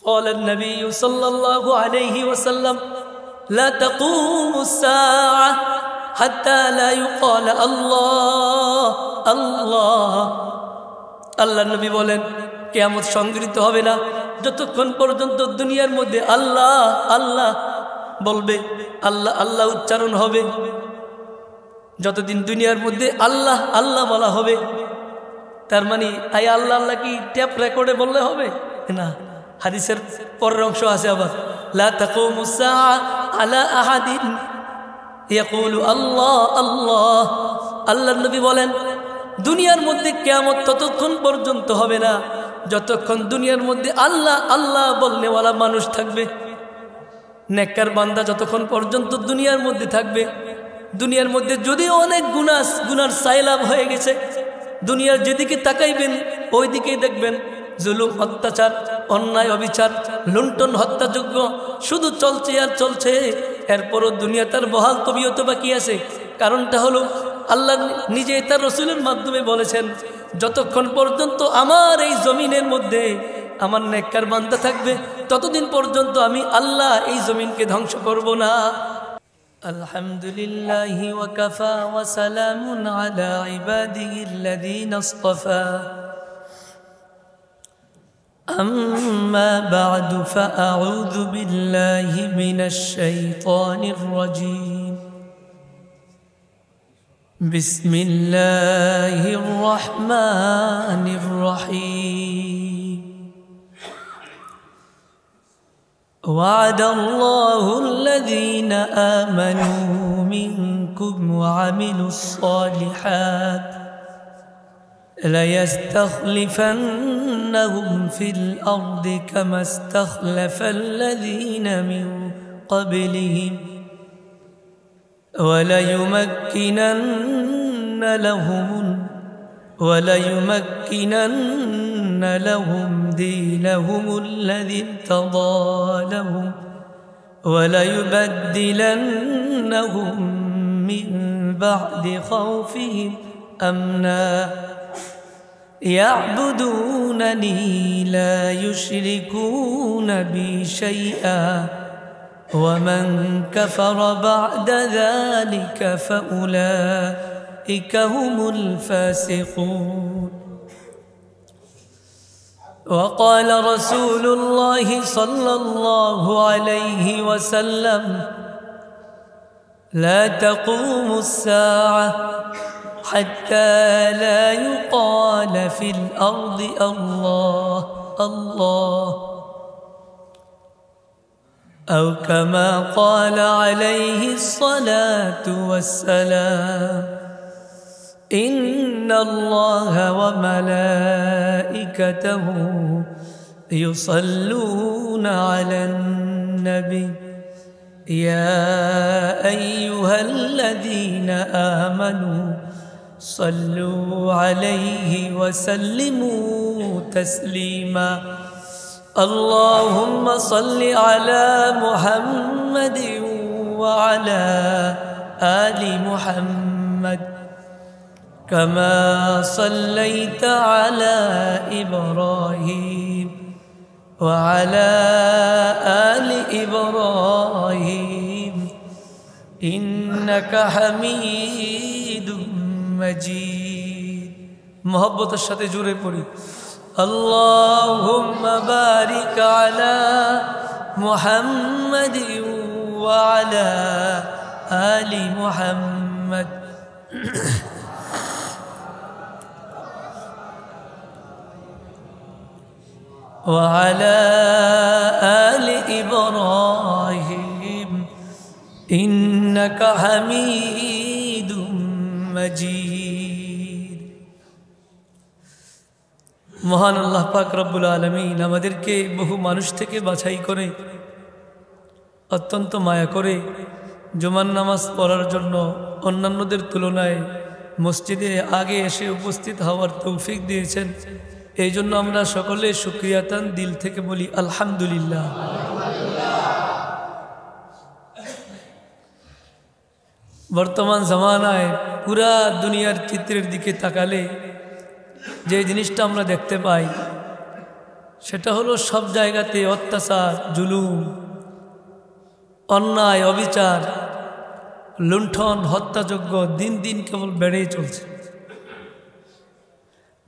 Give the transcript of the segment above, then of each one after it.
قال النبي صلى الله عليه وسلم لا تقوم الساعة حتى لا يقال الله الله আল্লাহ নবী বলেন কিয়ামত সংঘটিত হবে না যতক্ষণ পর্যন্ত দুনিয়ার মধ্যে আল্লাহ আল্লাহ বলবে, আল্লাহ আল্লাহ উচ্চারণ হবে। যতদিন দুনিয়ার মধ্যে আল্লাহ আল্লাহ বলা হবে, তার মানে আই আল্লাহ আল্লাহ কি ট্যাপ রেকর্ডে বললে হবে না। হাদিসের পরের অংশ আছে আবার লা তাকুমুস সাআ আলা আহাদিন ইয়াকুলু আল্লাহ আল্লাহ। আল্লাহর নবী বলেন দুনিয়ার মধ্যে কিয়ামত ততক্ষণ পর্যন্ত হবে না যতক্ষণ দুনিয়ার মধ্যে আল্লাহ আল্লাহ বলনেওয়ালা মানুষ থাকবে। নেককার বান্দা যতক্ষণ পর্যন্ত দুনিয়ার মধ্যে থাকবে, দুনিয়ার মধ্যে যদিও অনেক গুনার সাইলাব হয়ে গেছে, দুনিয়ার যেদিকে তাকাইবেন ওই দিকেই দেখবেন জুলুম, অত্যাচার, অন্যায়, অবিচার, লুণ্ঠন, হত্যাযজ্ঞ শুধু চলছে আর চলছে। এরপরও দুনিয়া তার বহাল তবিয়ত বাকি আছে। কারণটা হলো আল্লাহ নিজে তার রসুলের মাধ্যমে বলেছেন যতক্ষণ পর্যন্ত আমার এই জমিনের মধ্যে আমার নেককার বান্দা থাকবে ততদিন পর্যন্ত আমি আল্লাহ এই জমিনকে ধ্বংস করব না। আলহামদুলিল্লাহি ওয়া কাফা ওয়া সালামুন আলা ইবাদিহিল্লাযীনা ইসতাফা আম্মা বা'দু ফাআউযু বিল্লাহি মিনাশ শাইতানির রাজীম। বিসমিল্লাহির রহমানির রহিম। وعد الله الذين آمنوا منكم وعملوا الصالحات ليستخلفنهم في الأرض كما استخلف الذين من قبلهم وليمكنن لهم دينهم الذي ارتضى لهم وليبدلنهم من بعد خوفهم أمنا يعبدونني لا يشركون بي شيئا ومن كفر بعد ذلك فأولئك هم الفاسقون. وقال رسول الله صلى الله عليه وسلم لا تقوم الساعة حتى لا يقال في الأرض الله الله أو كما قال عليه الصلاة والسلام إن الله وملائكته يصلون على النبي يا أيها الذين آمنوا صلوا عليه وسلموا تسليما. اللهم صل على محمد وعلى آل محمد كما صليت على إبراهيم وعلى آل إبراهيم إنك حميد مجيد. محبت الشتى جوري پوری اللهم بارك على محمد وعلى آل محمد وعلى آل إبراهيم إنك حميد مجيد. মহান আল্লাহ পাক রব্বুল আলামিন আমাদেরকে বহু মানুষ থেকে বাছাই করে অত্যন্ত মায়া করে জুমার নামাজ পড়ার জন্য অন্যান্যদের তুলনায় মসজিদে আগে এসে উপস্থিত হওয়ার তৌফিক দিয়েছেন। এই জন্য আমরা সকলে শুকরিয়াতান দিল থেকে বলি আলহামদুলিল্লাহ। বর্তমান জামানায় পুরা দুনিয়ার চিত্রের দিকে তাকালে যে জিনিসটা আমরা দেখতে পাই সেটা হলো সব জায়গাতে অত্যাচার, জুলুম, অন্যায়, অবিচার, লুণ্ঠন, হত্যাযজ্ঞ দিন দিন কেবল বেড়েই চলছে।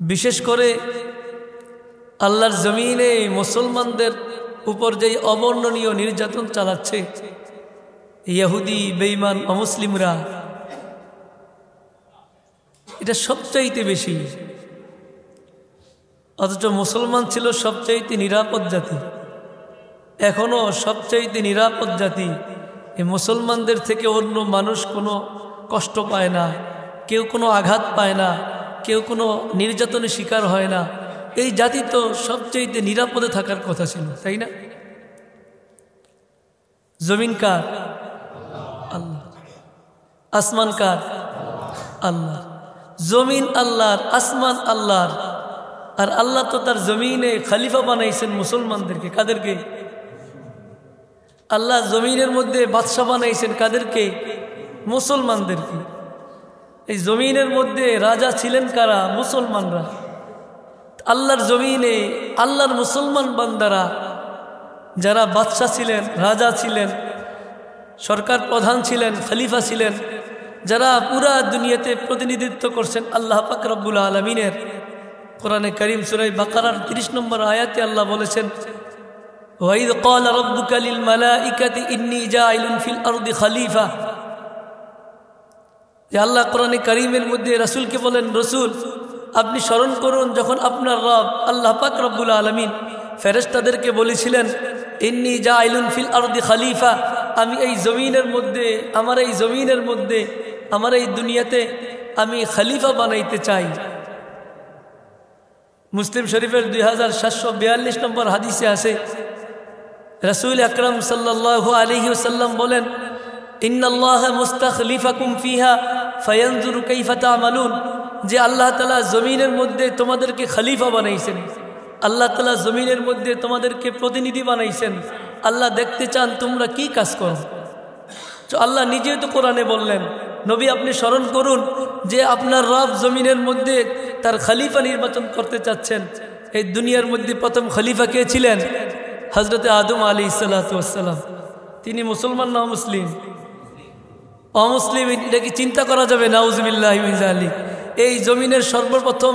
বিশেষ করে আল্লাহর জমিনে মুসলমানদের উপর যেই অবর্ণনীয় নির্যাতন চালাচ্ছে ইহুদি, বেঈমান, অমুসলিমরা, এটা সবচাইতে বেশি। অথচ মুসলমান ছিল সবচাইতে নিরাপদ জাতি, এখনো সবচাইতে নিরাপদ জাতি। এই মুসলমানদের থেকে অন্য মানুষ কোনো কষ্ট পায় না, কেউ কোনো আঘাত পায় না, কেউ কোনো নির্যাতনের শিকার হয় না। এই জাতি তো সবচাইতে নিরাপদে থাকার কথা ছিল, তাই না? জমিন কার? আল্লাহ। আসমান কার? আল্লাহ। জমিন আল্লাহর, আসমান আল্লাহর। আর আল্লাহ তো তার জমিনে খলিফা বানাইছেন মুসলমানদেরকে। কাদেরকে? আল্লাহ জমিনের মধ্যে বাদশা বানাইছেন কাদেরকে? মুসলমানদেরকে। এই জমিনের মধ্যে রাজা ছিলেন কারা? মুসলমানরা। আল্লাহর জমিনে আল্লাহর মুসলমান বান্দারা যারা বাদশা ছিলেন, রাজা ছিলেন, সরকার প্রধান ছিলেন, খলিফা ছিলেন, যারা পুরা দুনিয়াতে প্রতিনিধিত্ব করছেন আল্লাহ পাক রব্বুল আলামিনের। কোরআনে কারীম সূরা বাকারার 30 নম্বর আয়াতে আল্লাহ বলেছেন, ওয়াইদ ক্বালা রাব্বুকা লিল মালাইকাতি ইন্নী জাইলুন ফিল আরদি খলিফা। যে আল্লাহ কোরআনে কারীমের মধ্যে রাসূলকে বলেন, রাসূল আপনি স্মরণ করুন যখন আপনার রব আল্লাহ পাক রব্বুল আলামিন ফেরেশতাদেরকে বলেছিলেন, ইন্নী জাইলুন ফিল আরদি খলিফা, আমি এই জমিনের মধ্যে, আমার এই জমিনের মধ্যে, আমার এই দুনিয়াতে আমি খলিফা বানাইতে চাই। মুসলিম শরীফের 2742 নম্বর হাদিসে আছে, রাসূল আকরাম সাল্লাল্লাহু আলাইহি ওয়াসাল্লাম বলেন, ইন্নাল্লাহা মুস্তাখলিফাকুম ফিহা ফায়ানজুরু কাইফা তা'মালুন। যে আল্লাহ তাআলা জমিনের মধ্যে তোমাদেরকে খলিফা বানাইছেন, আল্লাহ তাআলা জমিনের মধ্যে তোমাদেরকে প্রতিনিধি বানাইছেন, আল্লাহ দেখতে চান তোমরা কি কাজ করো। তো আল্লাহ নিজেই তো কোরআনে বললেন, নবী আপনি স্মরণ করুন যে আপনার রব জমিনের মধ্যে তার খলিফা নির্বাচন করতে চাচ্ছেন। এই দুনিয়ার মধ্যে প্রথম খলিফা কে ছিলেন? হযরতে আদম আলাইহিস সালাতু ওয়াস সালাম। তিনি মুসলমান না অমুসলিম? অমুসলিম। এটা কি চিন্তা করা যাবে? নাউযুবিল্লাহি মিন যালিক। এই জমিনের সর্বপ্রথম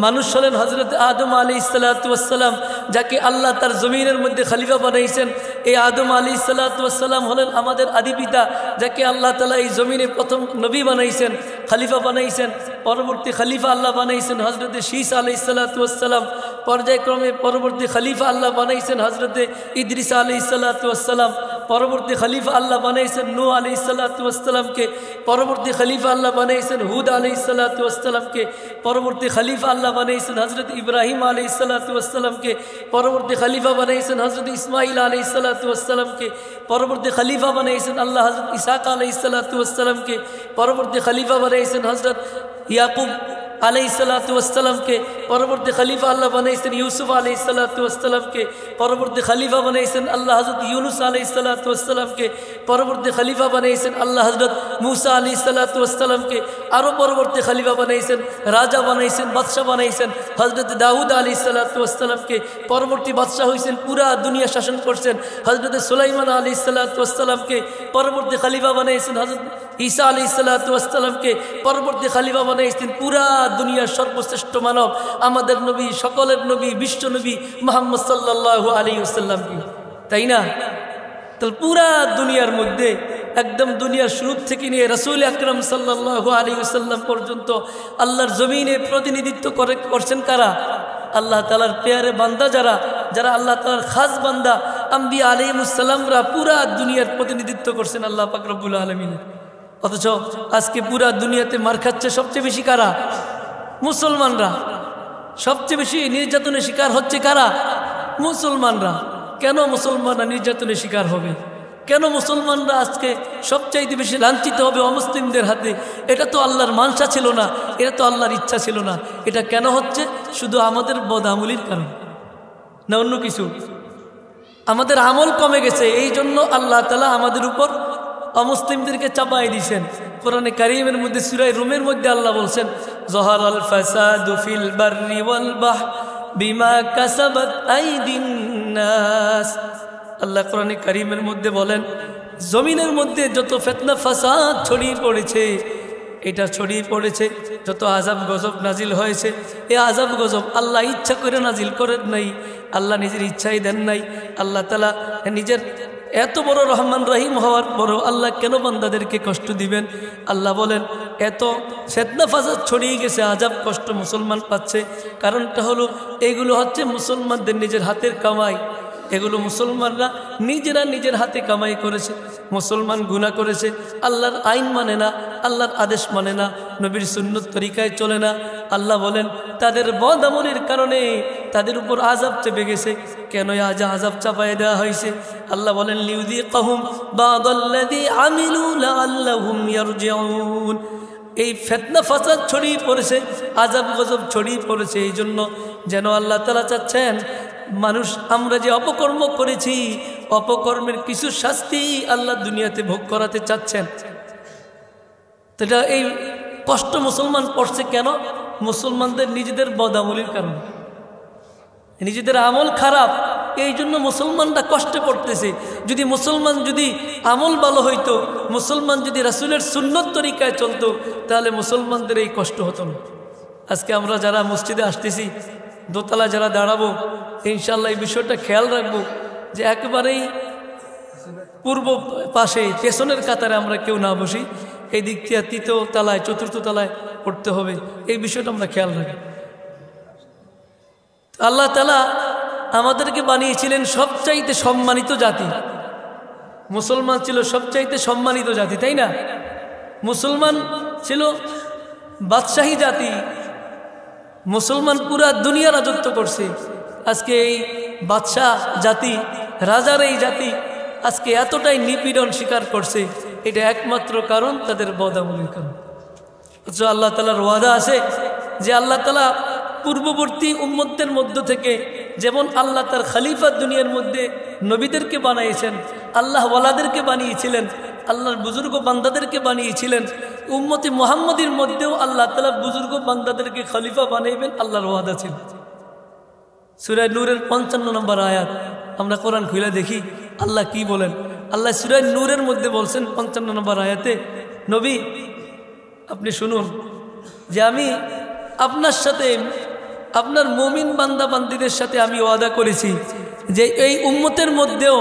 মানুষ হলেন হযরত আদম আলাইহিস সালাতু ওয়াস সালাম, যাকে আল্লাহ তার জমিনের মধ্যে খলিফা বানাইছেন। এই আদম আলাইহিস সালাতু ওয়াস সালাম হলেন আমাদের আদি পিতা, যাকে আল্লাহ তাআলা এই জমিনে প্রথম নবী বানাইছেন, খলিফা বানাইছেন। পরবর্তী খলিফা আল্লাহ বানাইছেন হযরতে শীস আলাইহিস সালাতু ওয়াস সালাম। পর্যায়ক্রমে পরবর্তী খলিফা আল্লাহ বানাইছেন হযরতে ইদ্রিস আলাইহিস সালাতু ওয়াস সালাম। পরবর্তী খলিফা আল্লাহ বানাইছেন নূহ আলাইহিস সালাতু ওয়াস সালামকে। পরবর্তী খলিফা আল্লাহ বানাইছেন হুদ আলাইহিস সালাতু ওয়াস সালামকে। পরবর্তী খলিফা আল্লাহ বানাইছেন হযরত ইব্রাহিম আলাইহিস সালাতু ওয়াস সালামকে। পরবর্তী খলিফা বানাইছেন হযরত ইসমাঈল আলাইহিস সালাতু ওয়াস সালামকে। পরবর্তী খলিফা বানাইছেন আল্লাহ হযরত ইসহাক আলাইহিস সালাতু ওয়াস সালামকে। পরবর্তী খলিফা বানাইছেন হযরত ইয়াকুব আলাইহিস সালাতু ওয়াস সালামকে। পরবর্তী খলিফা আল্লাহ বানাইছেন ইউসুফ আলাইহিস সালাতু ওয়াস সালামকে। পরবর্তী খলিফা বানাইছেন আল্লাহ হযরত ইউনুস আলাইহিস সালাতু ওয়াস সালামকে। পরবর্তী খলিফা বানাইছেন আল্লাহ হযরত মূসা আলাইহিস সালাতু ওয়াস সালামকে। আরো পরবর্তী খলিফা বানাইছেন, রাজা বানাইছেন, বাদশা বানাইছেন হযরত দাউদ আলাইহিস সালাতু ওয়াস সালামকে। পরবর্তী বাদশা হইছেন, পুরা দুনিয়া শাসন করছেন হযরত সুলাইমান আলাইহিস সালাতু ওয়াস সালামকে। পরবর্তী খলিফা বানাইছেন হযরত ঈসা আলাইহিস সালাতু ওয়াস সালামকে। পরবর্তী খলিফা বানাইছেন পুরা দুনিয়ার সর্বশ্রেষ্ঠ মানব, আমাদের নবী, সকলের নবী, বিশ্ব নবী মুহাম্মদ সাল্লাল্লাহু আলাইহি ওয়াসাল্লামকে, তাই না? তো পুরা দুনিয়ার মধ্যে একদম দুনিয়ার শুরু থেকে নিয়ে রাসূল আকরাম সাল্লাল্লাহু আলাইহি ওয়াসাল্লাম পর্যন্ত আল্লাহর জমিনে প্রতিনিধিত্ব করছেন কারা? আল্লাহ তাআলার পেয়ারে বান্দা যারা, যারা আল্লাহ তাআলার খাস বান্দা, আম্বিয়া আলাইহিমুস সালামরা পুরা দুনিয়ার প্রতিনিধিত্ব করছেন আল্লাহ পাক রব্বুল আলামিনের। অথচ আজকে পুরা দুনিয়াতে মার খাচ্ছে সবচেয়ে বেশি কারা? মুসলমানরা। সবচেয়ে বেশি নির্যাতনের শিকার হচ্ছে কারা? মুসলমানরা। কেন মুসলমানরা নির্যাতনের শিকার হবে? কেন মুসলমানরা আজকে সবচাইতে বেশি লাঞ্ছিত হবে অমুসলিমদের হাতে? এটা তো আল্লাহর মানসা ছিল না, এটা তো আল্লাহর ইচ্ছা ছিল না। এটা কেন হচ্ছে? শুধু আমাদের বদআমলির কারণে, না অন্য কিছু। আমাদের আমল কমে গেছে, এই জন্য আল্লাহ তাআলা আমাদের উপর অমুসলিমদেরকে চাপাই দিয়েছেন। কোরআনে কারীমের মধ্যে সূরা রুমের মধ্যে আল্লাহ বলছেন, যহারাল ফাসাদু ফিল বাররি ওয়াল বাহর বিমা কাসাবাত আইদিন নাস। আল্লাহ কোরআনে কারীমের মধ্যে বলেন, জমিনের মধ্যে যত ফিতনা ফাসাদ ছড়িয়ে পড়েছে, এটা ছড়িয়ে পড়েছে, যত আযাব গজব নাজিল হয়েছে, এই আযাব গজব আল্লাহ ইচ্ছা করে নাজিল করেন নাই, আল্লাহ নিজের ইচ্ছাই দেন নাই। আল্লাহ তাআলা নিজের এত বড় রহমান রহিম হওয়ার পরও আল্লাহ কেন বান্দাদেরকে কষ্ট দিবেন? আল্লাহ বলেন, এত ফিতনা ফাসাদ ছড়িয়ে গেছে, আযাব কষ্ট মুসলমান পাচ্ছে, কারণটা হলো এগুলো হচ্ছে মুসলমানদের নিজের হাতের কামাই। এগুলো মুসলমানরা নিজেরা নিজের হাতে কামাই করেছে। মুসলমান গুনাহ করেছে, আল্লাহর আইন মানে না, আল্লাহর আদেশ মানে না, নবীর সুন্নত তরিকায় চলে না। আল্লাহ বলেন তাদের বদআমলের কারণে তাদের উপর আযাব চেপে গেছে। কেন আজ আযাব চাপায় দেওয়া হয়েছে? আল্লাহ বলেন লিউযিকাহুম বা'দাল্লাযী আমিলু লাআল্লাহুম ইয়ারজিউন। এই ফিতনা ফাসাদ ছড়িয়ে পড়েছে, আযাব গজব ছড়িয়ে পড়েছে, এই জন্য যেন আল্লাহ তাআলা চাচ্ছেন মানুষ আমরা যে অপকর্ম করেছি, অপকর্মের কিছু শাস্তি আল্লাহ দুনিয়াতে ভোগ করাতে চাচ্ছেন। এটা এই কষ্ট মুসলমান পড়ছে কেন? মুসলমানদের নিজেদের বদআমলের কারণে, নিজেদের আমল খারাপ, এই জন্য মুসলমানরা কষ্টে পড়তেছে। যদি মুসলমান যদি আমল ভালো হইতো, মুসলমান যদি রাসূলের সুন্নত তরিকায় চলতো, তাহলে মুসলমানদের এই কষ্ট হতো না। আজকে আমরা যারা মসজিদে আসতেছি, দোতলা যারা দাঁড়াবো, ইনশাআল্লাহ এই বিষয়টা খেয়াল রাখবো যে একেবারেই পূর্ব পাশে পেছনের কাতারে আমরা কেউ না বসি, এই দিক থেকে তৃতীয় তলায় চতুর্থ তলায় পড়তে হবে, এই বিষয়টা আমরা খেয়াল রাখি। আল্লাহ তাআলা আমাদেরকে বানিয়েছিলেন সবচাইতে সম্মানিত জাতি। মুসলমান ছিল সবচাইতে সম্মানিত জাতি, তাই না? মুসলমান ছিল বাদশাহী জাতি, মুসলমান পুরা দুনিয়া রাজত্ব করছে। আজকে এই বাদশাহ জাতি, রাজার এই জাতি আজকে এতটাই নিপীড়ন স্বীকার করছে, এটা একমাত্র কারণ তাদের বদআমলের কারণ। অথচ আল্লাহ তাআলার ওয়াদা আছে যে আল্লাহ তাআলা পূর্ববর্তী উম্মতদের মধ্য থেকে যেমন আল্লাহ তার খলিফা দুনিয়ার মধ্যে নবীদেরকে বানিয়েছেন, আল্লাহ ওয়ালাদেরকে বানিয়েছিলেন, আল্লাহর বুজুর্গ বান্দাদেরকে বানিয়েছিলেন, উম্মতে মুহাম্মদীর মধ্যেও আল্লাহ তাআলা বুজুর্গ বান্দাদেরকে খলিফা বানাইবেন, আল্লাহর ওয়াদা ছিল। সূরা নূরের 55 নম্বর আয়াত আমরা কোরআন খুলে দেখি আল্লাহ কি বলেন। আল্লাহ সূরা নূরের মধ্যে বলছেন 55 নম্বর আয়াতে, নবী আপনি শুনুন যে আমি আপনার সাথে, আপনার মুমিন বান্দা বান্দীদের সাথে আমি ওয়াদা করেছি যে এই উম্মতের মধ্যেও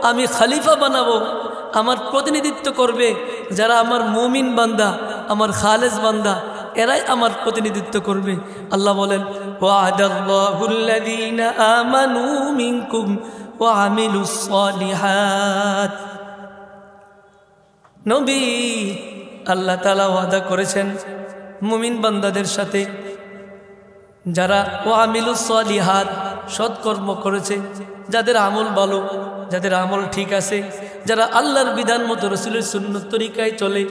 আমি খলিফা বানাবো, আমার প্রতিনিধিত্ব করবে যারা আমার মুমিন বান্দা, আমার খালেস বান্দা, এরাই আমার প্রতিনিধিত্ব করবে। আল্লাহ বলেন ওয়া'দাল্লাহুল্লাযীনা আমানু মিনকুম ওয়া আমিলুস সালিহাত। নবী আল্লাহ তাআলা ওয়াদা করেছেন মুমিন বান্দাদের সাথে যারা ওয়ামিলুস সালিহাত সৎকর্ম করেছে, যাদের আমল ভালো, যাদের আমল ঠিক আছে, যারা আল্লাহর বিধান মতো রাসূলের সুন্নত তরিকায় চলে,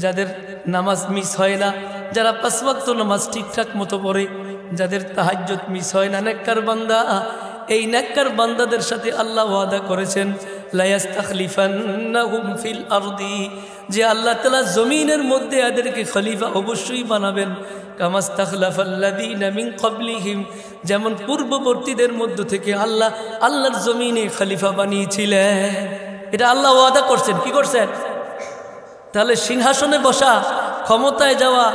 যাদের নামাজ মিস হয় না, যারা 5 ওয়াক্ত নামাজ ঠিকঠাক মতো পড়ে, যাদের তাহাজ্জুদ মিস হয় না, নেককার বান্দা, এই নেককার বান্দাদের সাথে আল্লাহ ওয়াদা করেছেন লা ইস্তাখলিফান্নাহুম ফিল আরদি, যে আল্লাহ তাআলা জমিনের মধ্যে এদেরকে খলিফা অবশ্যই বানাবেন। কামাস্তাখলাফাল্লাযীনা মিন ক্বাবলিহিম, যেমন পূর্ববর্তীদের মধ্য থেকে আল্লাহ আল্লাহর জমিনে খলিফা বানিয়েছিলেন। এটা আল্লাহ ওয়াদা করছেন। কি করছেন? তাহলে সিংহাসনে বসা, ক্ষমতায় যাওয়া,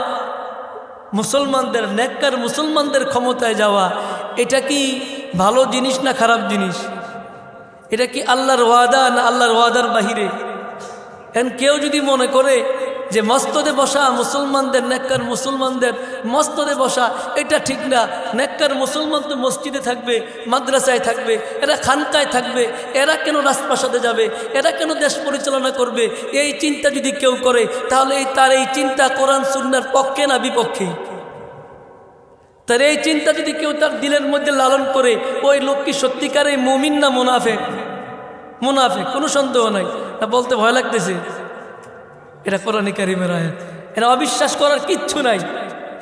মুসলমানদের নেককার মুসলমানদের ক্ষমতায় যাওয়া, এটা কি ভালো জিনিস না খারাপ জিনিস? এটা কি আল্লাহর ওয়াদা না আল্লাহর ওয়াদার বাহিরে? এখন কেউ যদি মনে করে যে মসজিদে বসা মুসলমানদের, নেককার মুসলমানদের মসজিদে বসা এটা ঠিক না, নেককার মুসলমান তো মসজিদে থাকবে, মাদ্রাসায় থাকবে, এরা খানকায় থাকবে, এরা কেন রাজপ্রাসাদে যাবে, এরা কেন দেশ পরিচালনা করবে, এই চিন্তা যদি কেউ করে তাহলে তার এই চিন্তা কোরআন সুন্নাহর পক্ষে না বিপক্ষে? তার এই চিন্তা যদি কেউ তার দিলের মধ্যে লালন করে, ওই লোক কি সত্যিকারের মুমিন না মুনাফিক? মুনাফিক, কোনো সন্দেহ নাই। তা বলতে ভয় লাগতেছে, এটা কোরআন কারীমের আয়াত, এটা অবিশ্বাস করার কিচ্ছু নাই,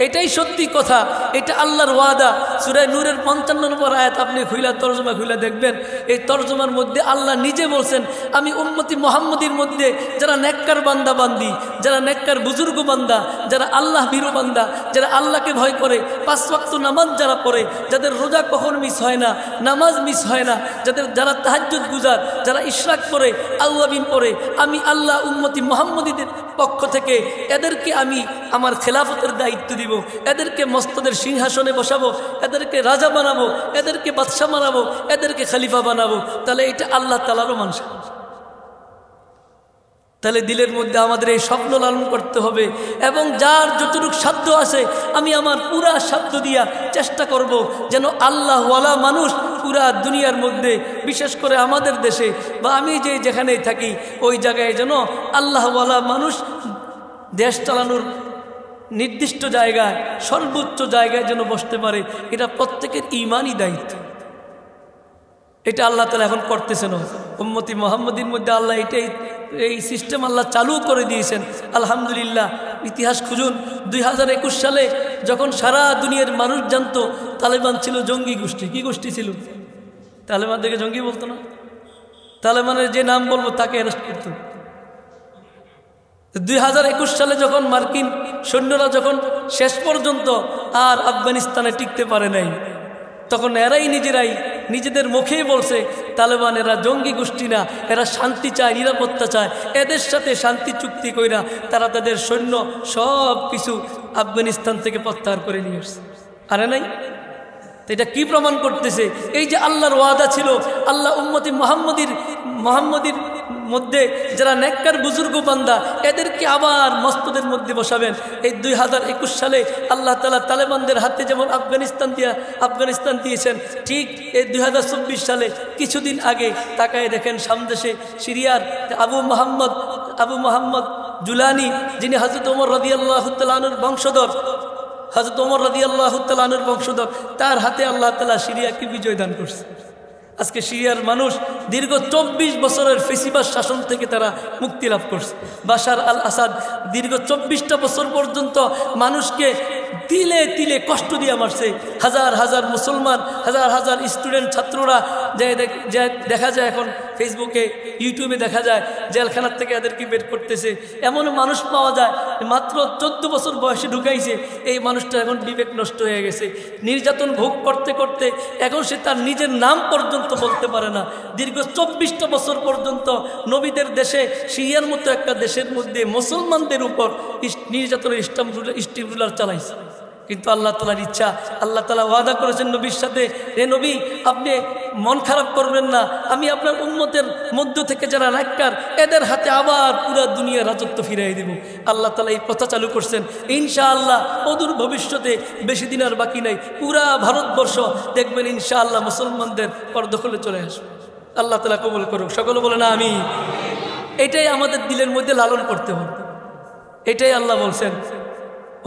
এটাই সত্যি কথা, এটা আল্লাহর ওয়াদা। সূরা নূরের 55 নম্বর আয়াত আপনি খুইলা তরজমা খুইলা দেখবেন, এই তরজমার মধ্যে আল্লাহ নিজে বলছেন আমি উম্মতি মুহাম্মদীর মধ্যে যারা নেক নেককার বান্দা বান্দি, যারা নেককার বুজুর্গ বান্দা, যারা আল্লাহ ভীরু বান্দা, যারা আল্লাহকে ভয় করে, 5 ওয়াক্ত নামাজ যারা পড়ে, যাদের রোজা কখনো মিস হয় না, নামাজ মিস হয় না, যারা তাহাজ্জুদ গুজার, যারা ইশরাক করে, আউয়াবিন পড়ে, আমি আল্লাহ উম্মতি মুহাম্মদীদের পক্ষ থেকে এদেরকে আমি আমার খেলাফতের দায়িত্ব দিব, এদেরকে মস্তদের সিংহাসনে বসাবো, এদেরকে রাজা বানাবো, এদেরকে বাদশা বানাবো, এদেরকে খলিফা বানাবো। তাহলে এটা আল্লাহ তাআলারও মানুষ। তাহলে দিলের মধ্যে আমাদের এই স্বপ্ন লালন করতে হবে, এবং যার যতটুকু সাধ্য আছে আমি আমার পুরা সাধ্য দিয়া চেষ্টা করব যেন আল্লাহওয়ালা মানুষ পুরা দুনিয়ার মধ্যে, বিশেষ করে আমাদের দেশে বা আমি যেখানেই থাকি ওই জায়গায় যেন আল্লাহওয়ালা মানুষ দেশ চালানোর নির্দিষ্ট জায়গায়, সর্বোচ্চ জায়গায় যেন বসতে পারে। এটা প্রত্যেকের ঈমানি দায়িত্ব। এটা আল্লাহ তাআলা এখন করতেছেন উম্মতি মুহাম্মদীর মধ্যে। আল্লাহ এই সিস্টেম আল্লাহ চালু করে দিয়েছেন, আলহামদুলিল্লাহ। ইতিহাস খুঁজুন, 2021 সালে যখন সারা দুনিয়ার মানুষ জানতো তালেবান ছিল জঙ্গি গোষ্ঠী। কি গোষ্ঠী ছিল? তালেবান থেকে জঙ্গি বলতো না, তালেবানের যে নাম বলবো তাকে অ্যারেস্ট করতো। 2021 সালে যখন মার্কিন সৈন্যরা যখন শেষ পর্যন্ত আর আফগানিস্তানে টিকতে পারে নাই, তখন এরাই নিজেদের মুখেই বলছে তালেবান এরা জঙ্গি গোষ্ঠী না, এরা শান্তি চায়, নিরাপত্তা চায়। এদের সাথে শান্তি চুক্তি কইরা তারা তাদের সৈন্য সব কিছু আফগানিস্তান থেকে প্রত্যাহার করে নিয়ে আসছে। আরে নাই? এটা কি প্রমাণ করতেছে? এই যে আল্লাহর ওয়াদা ছিল, আল্লাহ উম্মতি মুহাম্মদীর মধ্যে যারা নেককার বুজুর্গ বান্দা এদেরকে আবার মস্তদের মধ্যে বসাবেন। এই 2021 সালে আল্লাহ তাআলা তালেবানদের হাতে যেমন আফগানিস্তান দিয়েছেন, ঠিক এই 2024 সালে কিছুদিন আগে তাকায় দেখেন সামদেশে সিরিয়ার আবু মোহাম্মদ জুলানি, যিনি হযরত ওমর রাদিয়াল্লাহু তাআলা আনহুর বংশধর, তার হাতে আল্লাহ তাআলা সিরিয়াকে বিজয় দান করছে। আজকে সিরিয়ার মানুষ দীর্ঘ 24 বছরের ফেসিবাদ শাসন থেকে তারা মুক্তি লাভ করছে। বাশার আল আসাদ দীর্ঘ 24টা বছর পর্যন্ত মানুষকে তিলে তিলে কষ্ট দিয়ে মারছে। হাজার হাজার মুসলমান, হাজার হাজার স্টুডেন্ট ছাত্ররা দেখা যায় এখন ফেসবুকে, ইউটিউবে দেখা যায় জেলখানার থেকে এদেরকে বের করতেছে। এমন মানুষ পাওয়া যায় মাত্র 14 বছর বয়সে ঢুকাইছে, এই মানুষটা এখন বিবেক নষ্ট হয়ে গেছে। নির্যাতন ভোগ করতে করতে এখন সে তার নিজের নাম পর্যন্ত বলতে পারে না। দীর্ঘ 24টা বছর পর্যন্ত নবীদের দেশে, সিরিয়ার মতো একটা দেশের মধ্যে মুসলমানদের উপর নির্যাতনের স্টিম রুলার চালাইছে। কিন্তু আল্লাহ তাআলার ইচ্ছা, আল্লাহ তাআলা ওয়াদা করেছেন নবীর সাথে, হে নবী আপনি মন খারাপ করবেন না, আমি আপনার উম্মতের মধ্য থেকে যারা নেককার এদের হাতে আবার পুরো দুনিয়ার রাজত্ব ফিরিয়ে দেব। আল্লাহ তাআলা এই কথা চালু করছেন। ইনশাআল্লাহ অদূর ভবিষ্যতে, বেশি দিন আর বাকি নাই, পুরা ভারতবর্ষ দেখবেন ইনশাআল্লাহ মুসলমানদের দখলে চলে আসবে। আল্লাহ তাআলা কবুল করুক, সকলে বলে না আমি। এটাই আমাদের দিলের মধ্যে লালন করতে হবে। এটাই আল্লাহ বলছেন,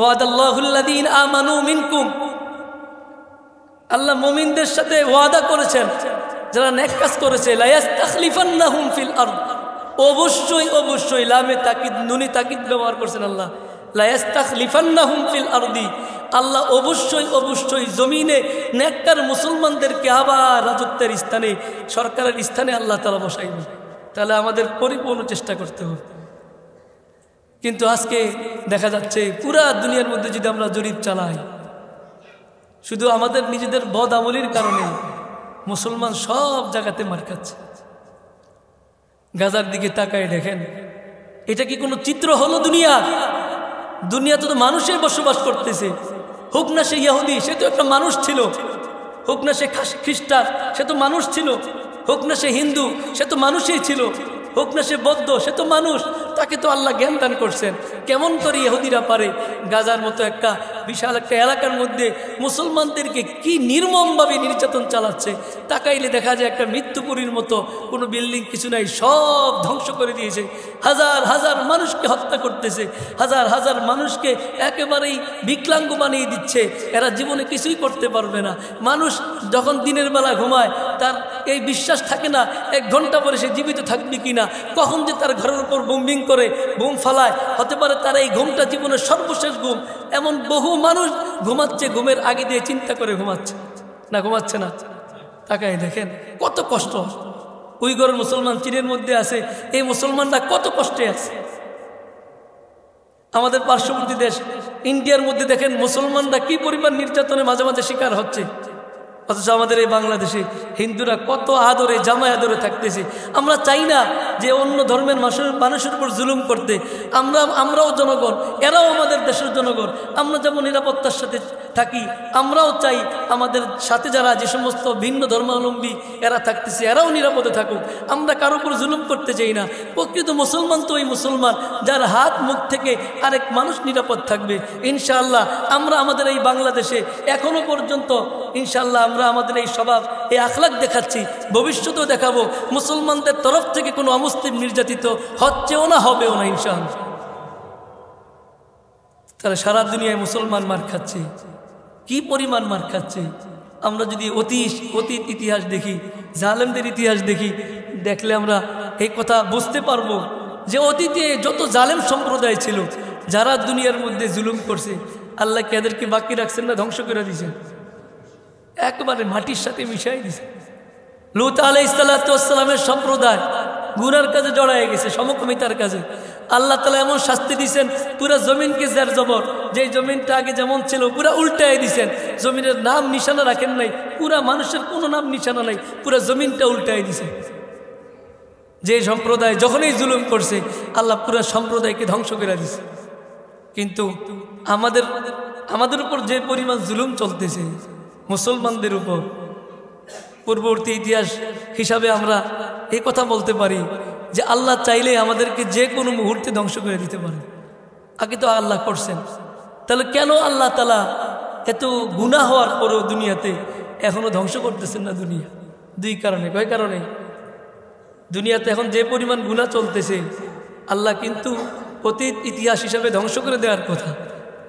ওয়াদাল্লাহুল্লাযীনা আমানু মিনকুম, আল্লাহ মুমিনদের সাথে ওয়াদা করেছেন যারা নেক কাজ করেছে, লা ইস্তাখলিফান্নাহুম ফিল আরদ। অবশ্যই লামে তাকিদ, নুনি তাকিদ ব্যবহার করছেন আল্লাহ। লা ইস্তাখলিফান্নাহুম ফিল আরদি, আল্লাহ অবশ্যই জমিনে নেককার মুসলমানদেরকে আবার রাজত্বের স্থানে, সরকারের স্থানে আল্লাহ তাআলা বসাইবেন। তাহলে আমাদের পরিপূর্ণ চেষ্টা করতে হবে। কিন্তু আজকে দেখা যাচ্ছে পুরা দুনিয়ার মধ্যে যদি আমরা জরিপ চালাই, শুধু আমাদের নিজেদের বদ আমলির কারণে মুসলমান সব জায়গাতে মার খাচ্ছে। গাজার দিকে তাকায় দেখেন, এটা কি কোনো চিত্র হলো? দুনিয়াতে তো মানুষই বসবাস করতেছে। হোক না সে ইহুদি, সে তো একটা মানুষ ছিল। হোক না সে খ্রিস্টান, সে তো মানুষ ছিল। হোক না সে হিন্দু, সে তো মানুষই ছিল। হোক না সে বৌদ্ধ, সে তো মানুষ। তাকে তো আল্লাহ জ্ঞান দান করছেন। কেমন করে ইহুদিরা পারে গাজার মতো একটা বিশাল একটা এলাকার মধ্যে মুসলমানদেরকে কি নির্মমভাবে নির্যাতন চালাচ্ছে। তাকাইলে দেখা যায় একটা মৃত্যুপুরীর মতো, কোনো বিল্ডিং কিছু নাই, সব ধ্বংস করে দিয়েছে। হাজার হাজার মানুষকে হত্যা করতেছে, হাজার হাজার মানুষকে একেবারেই বিকলাঙ্গ বানিয়ে দিচ্ছে। এরা জীবনে কিছুই করতে পারবে না। মানুষ যখন দিনের বেলা ঘুমায় তার এই বিশ্বাস থাকে না 1 ঘন্টা পরে সে জীবিত থাকবে কিনা, কখন যে তার ঘরের উপর বোম্বিং করে বোম ফালায়, হতে পারে তার এই ঘুমটা জীবনের সর্বশেষ ঘুম। এমন বহু মানুষ ঘুমাচ্ছে, ঘুমের আগে দিয়ে চিন্তা করে ঘুমাচ্ছে না। তাকাই দেখেন কত কষ্ট। উইগরের মুসলমান চীনের মধ্যে আছে, এই মুসলমানরা কত কষ্টে আছে। আমাদের পার্শ্ববর্তী দেশ ইন্ডিয়ার মধ্যে দেখেন মুসলমানরা কি পরিমাণ নির্যাতনে মাঝে মাঝে শিকার হচ্ছে, অথচ আমাদের এই বাংলাদেশে হিন্দুরা কত আদরে জামায় আদরে থাকতেছে। আমরা চাই না যে অন্য ধর্মের মানুষের উপর জুলুম করতে। আমরাও জনগণ, এরাও আমাদের দেশের জনগণ। আমরা যেমন নিরাপত্তার সাথে থাকি, আমরাও চাই আমাদের সাথে যারা যে সমস্ত ভিন্ন ধর্মাবলম্বী এরা থাকতেছে এরাও নিরাপদে থাকুক। আমরা কারো উপর জুলুম করতে চাই না। প্রকৃত মুসলমান তো ওই মুসলমান যার হাত মুখ থেকে আরেক মানুষ নিরাপদ থাকবে। ইনশাআল্লাহ আমরা আমাদের এই বাংলাদেশে এখনো পর্যন্ত ইনশাআল্লাহ আমরা আমাদের এই স্বভাব, এই আখলাক দেখাচ্ছি, ভবিষ্যতেও দেখাবো। মুসলমানদের তরফ থেকে কোনো অমুসলিম নির্যাতিত হচ্ছেও না, হবেও না ইনশাআল্লাহ। তাহলে সারা দুনিয়ায় মুসলমান মার খাচ্ছে, কি পরিমাণ মার খাচ্ছে। আমরা যদি অতীত ইতিহাস দেখি, জালেমদের ইতিহাস দেখি, দেখলে আমরা এই কথা বুঝতে পারবো যে অতীতে যত জালেম সম্প্রদায় ছিল যারা দুনিয়ার মধ্যে জুলুম করছে, আল্লাহ কি এদেরকে বাকি রাখছেন না ধ্বংস করে দিয়েছেন? একবারে মাটির সাথে মিশাই দিছে। লূত আলাইহিস সালাতু ওয়াস সালামের সম্প্রদায় গুনার কাজে জড়ায় গেছে, সমকামিতার কাজে। আল্লাহ তাআলা এমন শাস্তি দিয়েছেন, পুরা জমিনকে জের জবর, যে জমিনটা আগে যেমন ছিল পুরা উল্টায় দিয়েছেন। জমিনের নাম নিশানা রাখেন নাই, পুরা মানুষের কোনো নাম নিশানা নাই, পুরা জমিনটা উল্টায় দিয়েছেন। যে সম্প্রদায় যখনই জুলুম করছে আল্লাহ পুরা সম্প্রদায়কে ধ্বংস করে দিয়েছে। কিন্তু আমাদের উপর যে পরিমাণ জুলুম চলতেছে মুসলমানদের উপর, পূর্ববর্তী ইতিহাস হিসাবে আমরা এই কথা বলতে পারি যে আল্লাহ চাইলে আমাদেরকে যে কোনো মুহূর্তে ধ্বংস করে দিতে পারে। আগে তো আল্লাহ করছেন, তাহলে কেন আল্লাহ তাআলা এত গুনাহ হওয়ার পরেও দুনিয়াতে এখনো ধ্বংস করতেছেন না দুনিয়া? দুই কারণে। কয় কারণে? দুনিয়াতে এখন যে পরিমাণ গুনাহ চলতেছে আল্লাহ কিন্তু অতীত ইতিহাস হিসাবে ধ্বংস করে দেওয়ার কথা,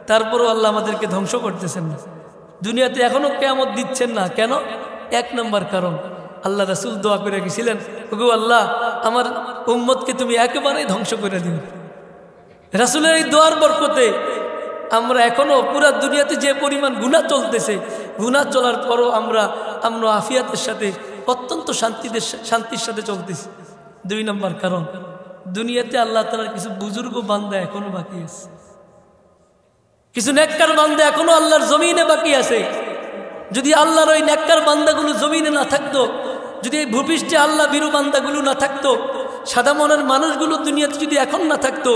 তারপরও আল্লাহ আমাদেরকে ধ্বংস করতেছেন না। দুনিয়াতে এখনো কিয়ামত দিচ্ছেন না। কেন? এক নম্বর কারণ, আল্লাহ রাসূল দোয়া করে গেছিলেন, ওগো আল্লাহ আমার উম্মতকে তুমি একেবারেই ধ্বংস করে দিন। রাসূলের এই দোয়ার বরকতে আমরা এখনো পুরা দুনিয়াতে যে পরিমাণ গুনাহ চলতেছে, গুনাহ চলার পরও আমরা আফিয়াতের সাথে অত্যন্ত শান্তির সাথে চলতেছি। দুই নম্বর কারণ, দুনিয়াতে আল্লাহ তাআলার কিছু বুজুর্গ বান্দা এখনো বাকি আছে, কিছু নেককার বান্দা এখনো আল্লাহর জমিনে বাকি আছে। যদি আল্লাহর ওই নেককার বান্দাগুলো জমিনে না থাকতো, যদি এই ভূপৃষ্ঠে আল্লাহ ভীরু বান্দাগুলো না থাকতো, সাদা মনের মানুষগুলো দুনিয়াতে যদি এখন না থাকতো,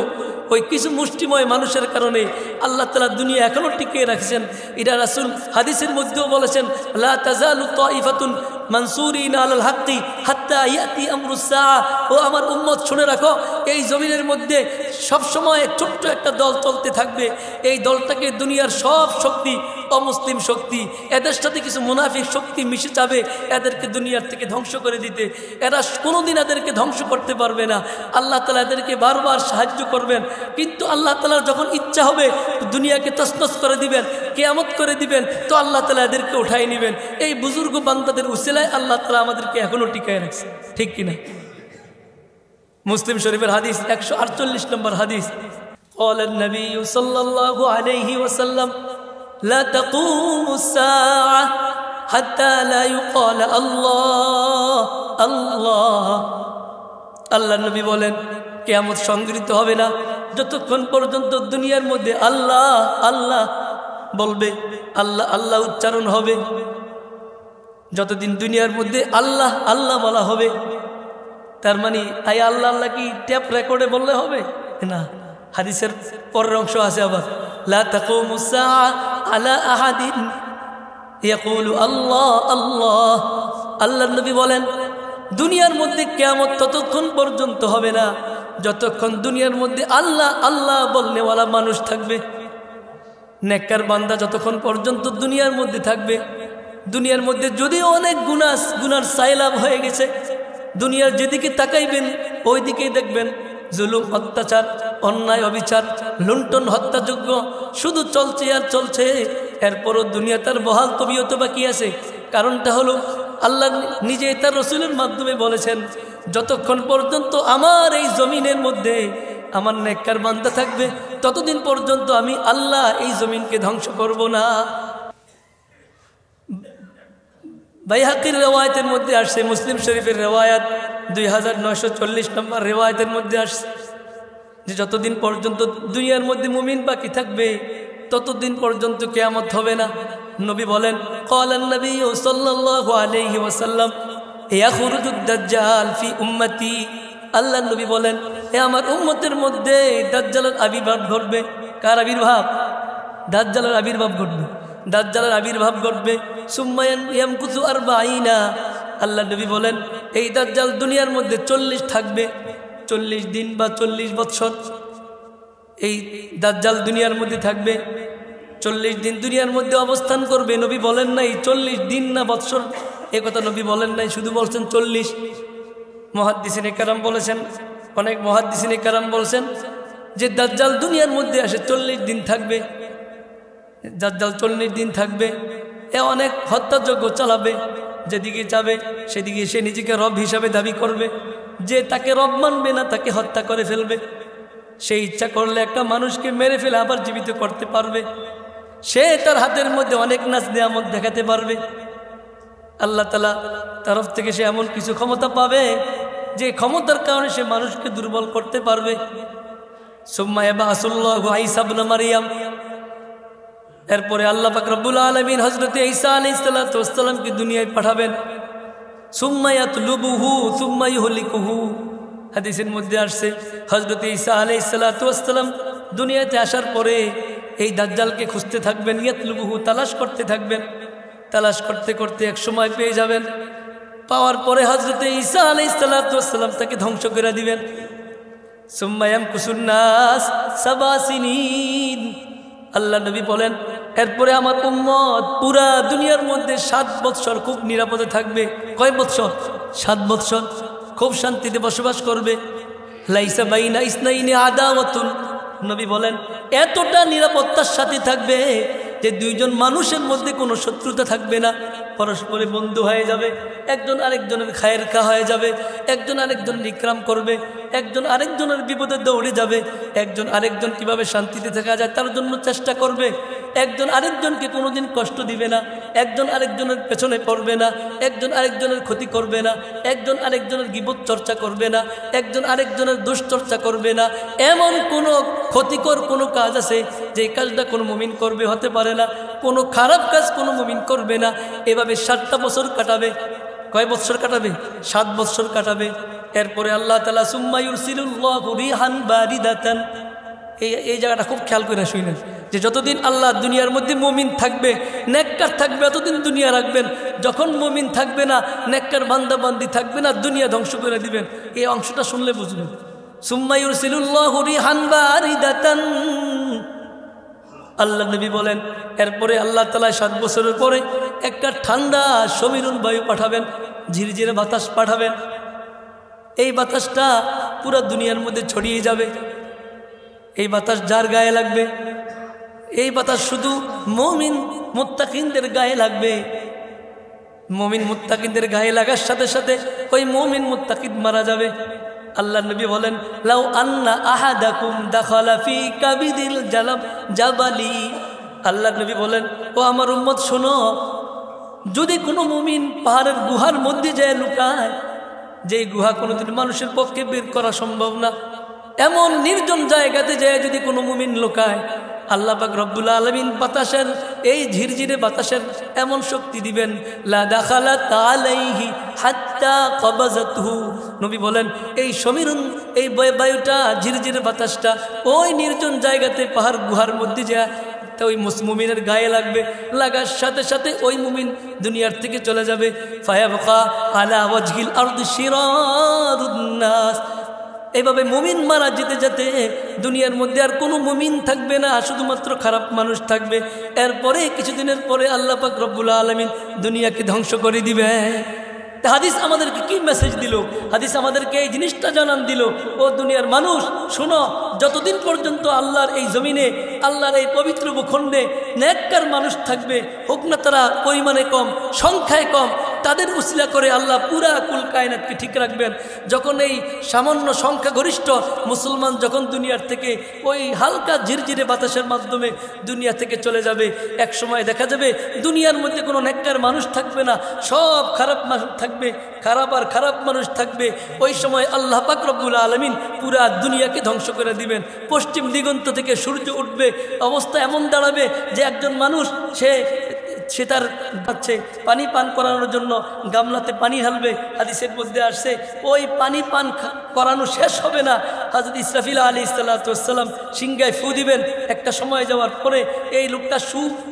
ওই কিছু মুষ্টিময় মানুষের কারণে আল্লাহ তাআলা দুনিয়া এখনো টিকিয়ে রাখছেন। এটা রাসূল হাদিসের মধ্যেও বলেছেন, লা তাজালু তাইফাতুন মানসুরিন আলাল হাক্কি হাত্তা ইয়াতি আমরুস সাআ। ও আমার উম্মত শুনে রাখো, এই জমিনের মধ্যে সব সময় ছোট্ট একটা দল চলতে থাকবে। এই দলটাকে দুনিয়ার সব শক্তি, অমুসলিম শক্তি, এদের সাথে কিছু মুনাফিক শক্তি মিশে যাবে এদেরকে দুনিয়ার থেকে ধ্বংস করে দিতে। এরা কোনোদিন এদেরকে ধ্বংস করতে পারবে না। আল্লাহ তাআলা এদেরকে বারবার সাহায্য করবেন, কিন্তু আল্লাহ তাআলার যখন ইচ্ছা হবে দুনিয়াকে তছনছ করে দিবেন, কিয়ামত করে দিবেন, তো আল্লাহ তাআলা এদেরকে উঠাই নেবেন। এই বুজুর্গ বান্দাদের উসিলায় আল্লাহ তাআলা আমাদেরকে এখনো টিকায় রাখছে, ঠিক কিনা? মুসলিম শরীফের হাদিস 148 নম্বর হাদিস, قال النبي صلى الله عليه وسلم لا تقوم الساعة حتى لا يقال الله الله। আল্লাহ নবী বলেন, কিয়ামত সংঘটিত হবে না যতক্ষণ পর্যন্ত দুনিয়ার মধ্যে আল্লাহ আল্লাহ বলবে, আল্লাহ আল্লাহ উচ্চারণ হবে। যতদিন দুনিয়ার মধ্যে আল্লাহ আল্লাহ বলা হবে, তার মানে আই আল্লাহ আল্লাহ কি ট্যাপ রেকর্ডে বললে হবে না। হাদিসের পরের অংশ আছে আবার, লা তাকুমুস সাআ আলা আহাদিন ইয়াকুলু আল্লাহ আল্লাহ। আল্লাহর নবী বলেন, দুনিয়ার মধ্যে কিয়ামত ততক্ষণ পর্যন্ত হবে না যতক্ষণ দুনিয়ার মধ্যে আল্লাহ আল্লাহ বলনেওয়ালা মানুষ থাকবে। নেককার বান্দা যতক্ষণ পর্যন্ত দুনিয়ার মধ্যে থাকবে, দুনিয়ার মধ্যে যদিও অনেক গুনার সাইলাব হয়ে গেছে, দুনিয়ার যেদিকে তাকাইবেন ওই দিকেই দেখবেন জুলুম, অত্যাচার, অন্যায়, অবিচার, লুণ্ঠন, হত্যাযজ্ঞ শুধু চলছে আর চলছে। এরপরও দুনিয়া তার বহাল তবিয়ত বাকি আছে। কারণটা হলো আল্লাহ নিজে তার রসুলের মাধ্যমে বলেছেন, যতক্ষণ পর্যন্ত আমার এই জমিনের মধ্যে আমার নেককার বান্দা থাকবে ততদিন পর্যন্ত আমি আল্লাহ এই জমিনকে ধ্বংস করব না। বাইহাকির রেওয়ায়াতের মধ্যে আসছে, মুসলিম শরীফের রেওয়ায়াত 2940 নম্বর রেওয়ায়াতের মধ্যে আসছে যে যতদিন পর্যন্ত দুনিয়ার মধ্যে মুমিন বাকি থাকবে ততদিন পর্যন্ত কিয়ামত হবে না। নবী বলেন ক্বালান নবী সাল্লাল্লাহু আলাইহি ওয়াসাল্লাম ইয়াখরুজুদ দাজ্জাল ফি উম্মতি। আল্লাহর নবী বলেন এ আমার উম্মতের মধ্যে দাজ্জালের আবির্ভাব ঘটবে। কার আবির্ভাব? দাজ্জালের আবির্ভাব ঘটবে। দাজ্জালের আবির্ভাব ঘটবে সুম্মা ইয়ামকুসু 40। আল্লাহর নবী বলেন এই দাজ্জাল দুনিয়ার মধ্যে 40 থাকবে, 40 দিন বা 40 বছর এই দাজ্জাল দুনিয়ার মধ্যে থাকবে। 40 দিন দুনিয়ার মধ্যে অবস্থান করবে। নবী বলেন নাই 40 দিন না বছর, এ কথা নবী বলেন নাই, শুধু বলছেন 40। মুহাদ্দিসিনে কেরাম বলেছেন, অনেক মুহাদ্দিসিনে কেরাম বলছেন যে দাজ্জাল দুনিয়ার মধ্যে আসে 40 দিন থাকবে। দাজ্জাল 40 দিন থাকবে। এ অনেক হত্যাযজ্ঞ চালাবে, যেদিকে যাবে সেদিকে সে নিজেকে রব হিসাবে দাবি করবে। যে তাকে রব মানবে না তাকে হত্যা করে ফেলবে। সে ইচ্ছা করলে একটা মানুষকে মেরে ফেলে আবার জীবিত করতে পারবে। সে তার হাতের মধ্যে অনেক নাজ নিয়ামত দেখাতে পারবে। আল্লাহ তাআলা তরফ থেকে সে এমন কিছু ক্ষমতা পাবে যে ক্ষমতার কারণে সে মানুষকে দুর্বল করতে পারবে। সুম্মা ইয়াবআসুল্লাহু ঈসা ইবনে মারইয়াম। এরপরে আল্লাহ পাক রব্বুল আলামিন হযরত ঈসা আলাইহিস সালাতু ওয়াস সালামকে দুনিয়ায় পাঠাবেন। সুম্মা ইয়াতলুবুহু সুম্মা ইহলিকুহু। হাদিসের মধ্যে আসছে হযরত ঈসা আলাইহিস সালাতু ওয়াস সালাম দুনিয়াতে আসার পরে এই দাজ্জালকে খুঁজতে থাকবেন, ইয়াতলুবুহু তালাশ করতে থাকবেন। তালাশ করতে করতে এক সময় পেয়ে যাবেন। পাওয়ার পরে হযরত ঈসা আলাইহিস সালাতু ওয়াস সালাম তাকে ধ্বংস করে দিবেন। সুম্মা ইয়ামকুসুন নাস 7 সিনিন। আল্লাহ নবী বলেন এরপরে আমার উম্মত পুরা দুনিয়ার মধ্যে 7 বৎসর খুব নিরাপদে থাকবে। কয় বৎসর? 7 বৎসর খুব শান্তিতে বসবাস করবে। লাইসা বাইনা ইসনাইনি আদাওয়াতুন। নবী বলেন এতটা নিরাপত্তার সাথে থাকবে যে দুইজন মানুষের মধ্যে কোনো শত্রুতা থাকবে না, পরস্পরে বন্ধু হয়ে যাবে, একজন আরেকজনের খায়ের খা হয়ে যাবে, একজন আরেকজনের ইকরাম করবে, একজন আরেকজনের বিপদে দৌড়ে যাবে, একজন আরেকজন কিভাবে শান্তিতে থাকা যায় তার জন্য চেষ্টা করবে, একজন আরেকজনকে কোনোদিন কষ্ট দিবে না, একজন আরেকজনের পেছনে পড়বে না, একজন আরেকজনের ক্ষতি করবে না, একজন আরেকজনের গীবত চর্চা করবে না, একজন আরেকজনের দুশ্চর্চা করবে না। এমন কোনো ক্ষতিকর কোনো কাজ আছে যে কাজটা কোনো মুমিন করবে? হতে পারে না। কোনো খারাপ কাজ কোনো মুমিন করবে না। এভাবে 7টা বছর কাটাবে। কয় বছর কাটাবে? 7 বছর কাটাবে। এরপরে আল্লাহ তাআলা সুম্মা ইউরসিলুল্লাহু রিহান বারিদাতান। এই জায়গাটা খুব খেয়াল করে শুনেন যে যতদিন আল্লাহ দুনিয়ার মধ্যে মুমিন থাকবে, নেককার থাকবে, ততদিন দুনিয়া রাখবেন। যখন মুমিন থাকবে না, নেককার বান্দা বান্দি থাকবে না, দুনিয়া ধ্বংস করে দিবেন। এই অংশটা শুনলে বুঝবেন। সুম্মা ইউরসিলুল্লাহু রিহান বারিদাতান। আল্লাহ নবী বলেন এরপরে আল্লাহ তাআলা 7 বছরের পরে একটা ঠান্ডা সমীরণ বায়ু পাঠাবেন, ঝিরঝিরে বাতাস পাঠাবেন। এই বাতাসটা পুরো দুনিয়ার মধ্যে ছড়িয়ে যাবে। এই বাতাস যার গায়ে লাগবে, এই বাতাস শুধু মুমিন মুত্তাকিনদের গায়ে লাগবে। মুমিন মুত্তাকিনদের গায়ে লাগার সাথে সাথে ওই মুমিন মুত্তাকিন মারা যাবে। আল্লাহ নবী বলেন লাউ আন্না আহাদাকুম দাখালা ফি কাবিদিল জাবালি। আল্লাহ নবী বলেন ও আমার উম্মত শোনো, যদি কোনো মুমিন পাহাড়ের গুহার মধ্যে যায় লুকায়, যেই গুহা কোনোদিন মানুষের পক্ষে বের করা সম্ভব না, এমন নির্জন জায়গাতে যায় যদি কোনো মুমিন লুকায়, আল্লাহ পাক রব্বুল আলামিন বাতাসের এই ঝিরঝিরে বাতাসের এমন শক্তি দিবেন লা দাখালাত আলাইহি হাত্তা কবাজাতহু। নবী বলেন এই সমীরণ, এই বায়ুটা, ঝিরঝিরে বাতাসটা ওই নির্জন জায়গাতে পাহাড় গুহার মধ্যে যায়, তা ওই মুমিনের গায়ে লাগবে। লাগার সাথে সাথে ওই মুমিন দুনিয়ার থেকে চলে যাবে। ফায়াবকা আলা ওয়াজহিল আরদি শিরারুন নাস। এইভাবে মুমিন মারা যেতে যেতে দুনিয়ার মধ্যে আর কোনো মুমিন থাকবে না, শুধুমাত্র খারাপ মানুষ থাকবে। এরপরে কিছুদিনের পরে আল্লাহ পাক রব্বুল আলামিন দুনিয়াকে ধ্বংস করে দিবে। হাদিস আমাদেরকে কি মেসেজ দিল? হাদিস আমাদেরকে এই জিনিসটা জানান দিল, ও দুনিয়ার মানুষ শোনো, যতদিন পর্যন্ত আল্লাহর এই জমিনে, আল্লাহর এই পবিত্র ভূখণ্ডে নেককার মানুষ থাকবে, হোক না তারা পরিমাণে কম, সংখ্যায় কম, তাদের উসিলা করে আল্লাহ পুরা কুল কায়নাতকে ঠিক রাখবেন। যখন এই সামান্য সংখ্যাগরিষ্ঠ মুসলমান যখন দুনিয়ার থেকে ওই হালকা ঝিরঝিরে বাতাসের মাধ্যমে দুনিয়া থেকে চলে যাবে, এক সময় দেখা যাবে দুনিয়ার মধ্যে কোনো নেককার মানুষ থাকবে না, সব খারাপ মানুষ থাকবে, খারাপ মানুষ থাকবে। ওই সময় আল্লাহ পাক রব্বুল আলামিন পুরা দুনিয়াকে ধ্বংস করে দিবেন। পশ্চিম দিগন্ত থেকে সূর্য উঠবে, অবস্থা এমন দাঁড়াবে যে একজন মানুষ সে তার কাছে পানি পান করানোর জন্য গামলাতে পানি ঢালবে। হাদিসের মধ্যে আসছে ওই পানি পান করানো শেষ হবে না, হযরত ইসরাফিল আলাইহিস সালাম সিংহায় ফু দিবেন। একটা সময় যাওয়ার পরে এই লোকটা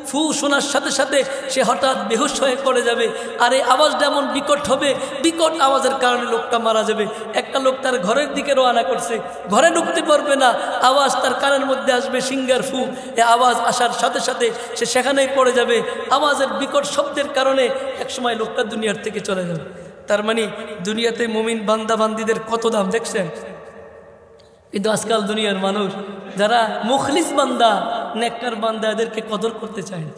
ফু শোনার সাথে সাথে সে হঠাৎ বেহুশ হয়ে পড়ে যাবে। আর এই আওয়াজটা এমন বিকট হবে, বিকট আওয়াজের কারণে লোকটা মারা যাবে। একটা লোক তার ঘরের দিকে রওনা করছে, ঘরে ঢুকতে পারবে না, আওয়াজ তার কানের মধ্যে আসবে সিংহার ফু। এই আওয়াজ আসার সাথে সাথে সে সেখানেই পড়ে যাবে। আওয়াজের বিকট শব্দের কারণে এক সময় লোকটা দুনিয়ার থেকে চলে যাবে। তার মানে দুনিয়াতে মুমিন বান্দা বান্দিদের কত দাম দেখছেন। কিন্তু আজকাল দুনিয়ার মানুষ যারা মুখলিস বান্দা, নেককার বান্দা, এদেরকে কদর করতে চায় না।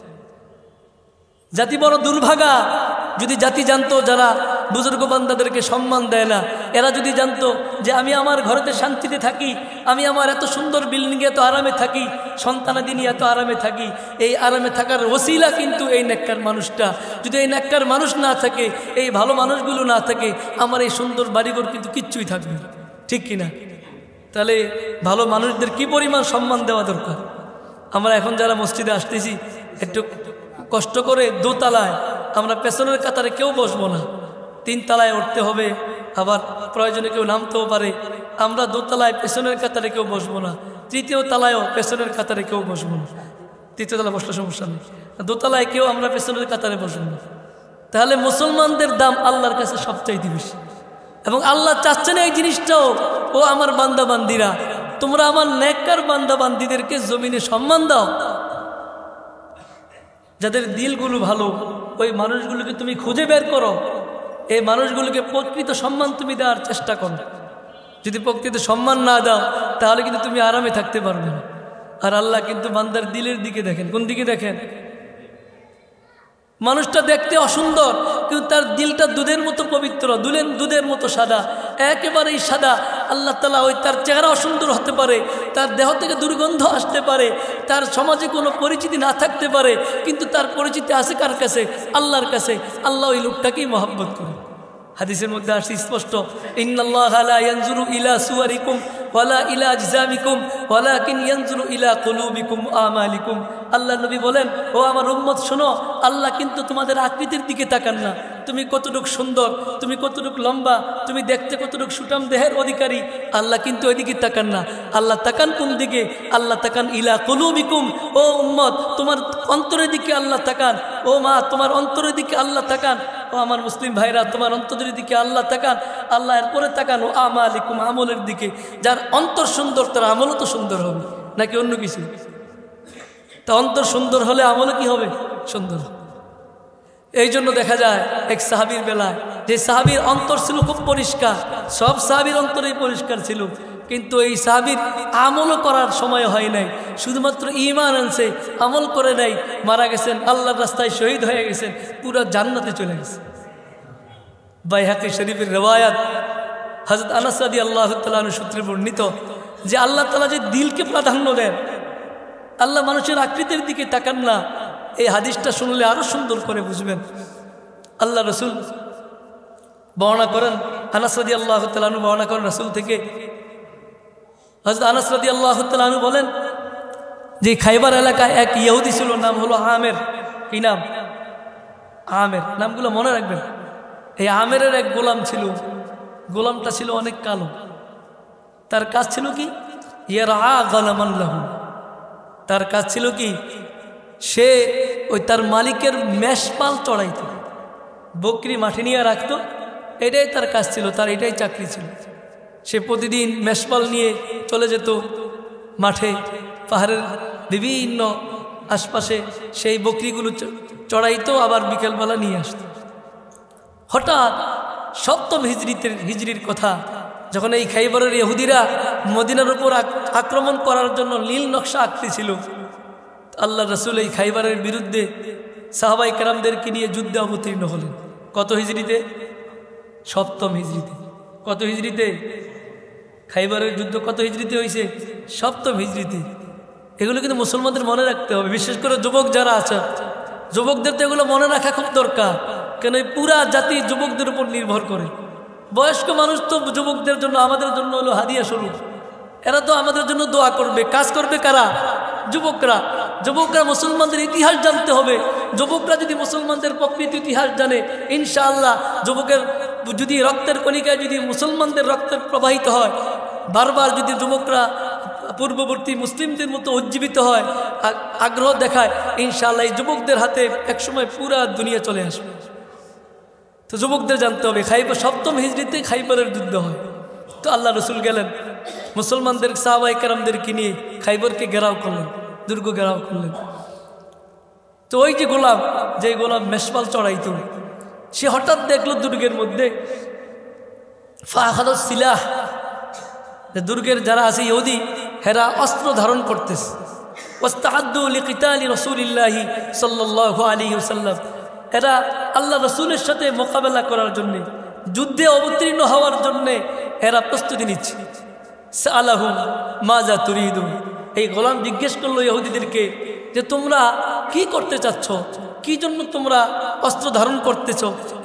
জাতি বড় দুর্ভাগা। যদি জাতি জানতো যারা বুজুর্গ বান্দাদেরকে সম্মান দেয় না, এরা যদি জানতো যে আমি আমার ঘরেতে শান্তিতে থাকি, আমি আমার এত সুন্দর বিল্ডিংয়ে এত আরামে থাকি, সন্তানাদি নিয়ে এত আরামে থাকি, এই আরামে থাকার ওসিলা কিন্তু এই নেককার মানুষটা। যদি এই নেককার মানুষ না থাকে, এই ভালো মানুষগুলো না থাকে, আমার এই সুন্দর বাড়িঘর কিন্তু কিচ্ছুই থাকবে না, ঠিক কিনা? তাহলে ভালো মানুষদের কি পরিমাণ সম্মান দেওয়া দরকার। আমরা এখন যারা মসজিদে আসতেছি একটু কষ্ট করে দোতলায়, আমরা পেছনের কাতারে কেউ বসবো না, 3 তলায় উঠতে হবে, আবার প্রয়োজনে কেউ নামতেও পারে। আমরা দোতলায় পেছনের কাতারে কেউ বসবো না, 3য় তলায়ও পেছনের কাতারে কেউ বসবো না। 3য় তলায় বসলে সমস্যা নেই, দোতলায় কেউ আমরা পেছনের কাতারে বসবো না। তাহলে মুসলমানদের দাম আল্লাহর কাছে সবচাইতে বেশি, এবং আল্লাহ চাচ্ছেন এই জিনিসটাও, ও আমার বান্দা বান্দিরা, তোমরা আমার নেককার বান্দা বান্দিদেরকে জমিনে সম্মান দাও। যাদের দিলগুলো ভালো, ওই মানুষগুলোকে তুমি খুঁজে বের করো, এই মানুষগুলোকে প্রকৃত সম্মান তুমি দেওয়ার চেষ্টা করো। যদি প্রকৃত সম্মান না দাও তাহলে কিন্তু তুমি আরামে থাকতে পারবে না। আর আল্লাহ কিন্তু বান্দার দিলের দিকে দেখেন। কোন দিকে দেখেন? মানুষটা দেখতে অসুন্দর, কিন্তু তার দিলটা দুধের মতো পবিত্র, দুধের মতো সাদা, একেবারেই সাদা। আল্লাহ তাআলা ওই তার চেহারা অসুন্দর হতে পারে, তার দেহ থেকে দুর্গন্ধ আসতে পারে, তার সমাজে কোনো পরিচিতি না থাকতে পারে, কিন্তু তার পরিচিতি আছে কার কাছে? আল্লাহর কাছে। আল্লাহ ওই লোকটাকেই মহব্বত করে। হাদিসের মধ্যে আসছে স্পষ্ট, ইন্নাল্লাহা লা ইয়ানজুরু ইলা সুওয়ারিকুম ওয়ালা ইলা আজসামিকুম ওয়ালাকিন ইয়ানজুরু ইলা কুলুবিকুম আমালিকুম। আল্লাহ নবী বলেন, ও আমার উম্মত শোনো, আল্লাহ কিন্তু তোমাদের আকৃতির দিকে তাকান না, তুমি কতটুক সুন্দর, তুমি কতটুক লম্বা, তুমি দেখতে কতটুক সুঠাম দেহের অধিকারী, আল্লাহ কিন্তু ওইদিকে তাকান না। আল্লাহ তাকান কোন দিকে? আল্লাহ তাকান ইলা কুলুবিকুম। ও উম্মত, তোমার অন্তরের দিকে আল্লাহ তাকান। ও মা, তোমার অন্তরের দিকে আল্লাহ তাকান। ও আমার মুসলিম ভাইরা, তোমার অন্তরের দিকে আল্লাহ তাকান। আল্লাহ এরপরে তাকান ও আমালিকুম, আমলের দিকে। যার অন্তর সুন্দর তার আমলও তো সুন্দর হবে, নাকি অন্য কিছু? তা অন্তর সুন্দর হলে আমলও কি হবে? সুন্দর। এই জন্য দেখা যায় এক সাহাবীর বেলায়, যে সাহাবীর অন্তর ছিল খুব পরিষ্কার, সব সাহাবীর অন্তরেই পরিষ্কার ছিল, কিন্তু এই সাহাবীর আমলও করার সময় হয় নাই, শুধুমাত্র ঈমান আনছে, আমল করে নাই, মারা গেছেন, আল্লাহর রাস্তায় শহীদ হয়ে গেছেন, পুরো জান্নাতে চলে গেছে। বাইহাকি শরীফের রিওয়ায়াত, হযরত আনাস রাদিয়াল্লাহু তাআলা আনহু সূত্রে বর্ণিত, যে আল্লাহ তাআলা যে দিলকে প্রাধান্য দেন, আল্লাহ মানুষের আকৃতির দিকে তাকান না। এই হাদিসটা শুনলে আরো সুন্দর করে বুঝবেন। আল্লাহ রসুল বর্ণনা করেন, আনাস রাদিয়াল্লাহু তাআলা আনহু বর্ণনা করেন রাসূল থেকে, হযরত আনাস রাদিয়াল্লাহু তাআলা আনহু বলেন যে খাইবার এলাকায় এক ইহুদি ছিল, নাম হলো আমের। কি নাম? আমের। নামগুলো মনে রাখবেন। এই আমেরের এক গোলাম ছিল, গোলামটা ছিল অনেক কালো। তার কাজ ছিল কি? ইয়ারআ গানামান লাহু। তার কাজ ছিল কি? সে ওই তার মালিকের মেষপাল চড়াইত, বকরি মাঠে নিয়ে রাখতো, এটাই তার কাজ ছিল, তার এটাই চাকরি ছিল। সে প্রতিদিন মেষপাল নিয়ে চলে যেত মাঠে, পাহাড়ের বিভিন্ন আশপাশে সেই বকরিগুলো চড়াইতো, আবার বিকেলবেলা নিয়ে আসতো। হঠাৎ 7ম হিজরির কথা, যখন এই খাইবরের ইহুদিরা মদিনার উপর আক্রমণ করার জন্য নীল নকশা আঁকতেছিল, আল্লাহ রসুল এই খাইবারের বিরুদ্ধে সাহাবায়ে কেরামদেরকে নিয়ে যুদ্ধে অবতীর্ণ হলেন। কত হিজরিতে? সপ্তম হিজরিতে। কত হিজরিতে? খাইবারের যুদ্ধ কত হিজরিতে হয়েছে? সপ্তম হিজরিতে। এগুলো কিন্তু মুসলমানদের মনে রাখতে হবে, বিশেষ করে যুবক যারা আছে, যুবকদের তো এগুলো মনে রাখা খুব দরকার। কেন এই পুরা জাতি যুবকদের উপর নির্ভর করে। বয়স্ক মানুষ তো যুবকদের জন্য, আমাদের জন্য হলো হাদিয়া স্বরূপ। এরা তো আমাদের জন্য দোয়া করবে, কাজ করবে কারা? যুবকরা। যুবকরা মুসলমানদের ইতিহাস জানতে হবে। যুবকরা যদি মুসলমানদের প্রকৃত ইতিহাস জানে, ইনশাআল্লাহ যুবকের যদি রক্তের কণিকায় যদি মুসলমানদের রক্তের প্রবাহিত হয়, বারবার যদি যুবকরা পূর্ববর্তী মুসলিমদের মতো উজ্জীবিত হয়, আগ্রহ দেখায়, ইনশাআল্লাহ এই যুবকদের হাতে একসময় পুরা দুনিয়া চলে আসবে। তো যুবকদের জানতে হবে। সপ্তম হিজরিতে খাইবারের যুদ্ধ হয়। তো আল্লাহ রসুল গেলেন, মুসলমানদের সাহাবায়ে কেরামদেরকে নিয়ে খাইবরকে ঘেরাও করলেন, দুর্গ ঘেরাও করলেন। তো ওই যে গোলাম, যে গোলাম মেশপাল চড়াইত, সে হঠাৎ দেখলো দুর্গের মধ্যে ফাখাদুস সিলাহ, দুর্গের যারা আছে ইহুদি, হেরা অস্ত্র ধারণ করতেছে। ওয়াস্তাআদ্দু লিকিতালি রাসূলিল্লাহি সাল্লাল্লাহু আলাইহি ওয়াসাল্লাম, এরা আল্লাহ রসুলের সাথে মোকাবেলা করার জন্য, যুদ্ধে অবতীর্ণ হওয়ার জন্য এরা প্রস্তুতি নিচ্ছে। সাআলাহুম মাজা তুরিদুন, এই গোলাম জিজ্ঞেস করলো ইহুদিদেরকে যে তোমরা কি করতে চাচ্ছ, কি জন্য তোমরা অস্ত্র ধারণ করতেছ?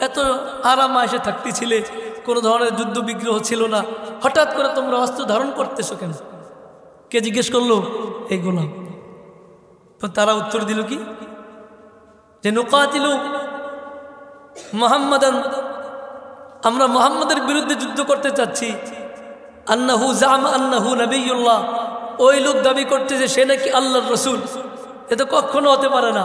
এত আরাম এসে থাকতেছিলে, কোনো ধরনের যুদ্ধ বিগ্রহ ছিল না, হঠাৎ করে তোমরা অস্ত্র ধারণ করতেছো কেন? কে জিজ্ঞেস করলো? এই গোলাম। তো তারা উত্তর দিল কি যে নুকাতিলু মুহাম্মাদান, আমরা মুহাম্মাদের বিরুদ্ধে যুদ্ধ করতে চাচ্ছি। আন্নাহু জামা আন্নাহু নবিয়্যুল্লাহ, ওই লোক দাবি করতেছে সে নাকি আল্লাহর রসুল। এ তো কখনো হতে পারে না।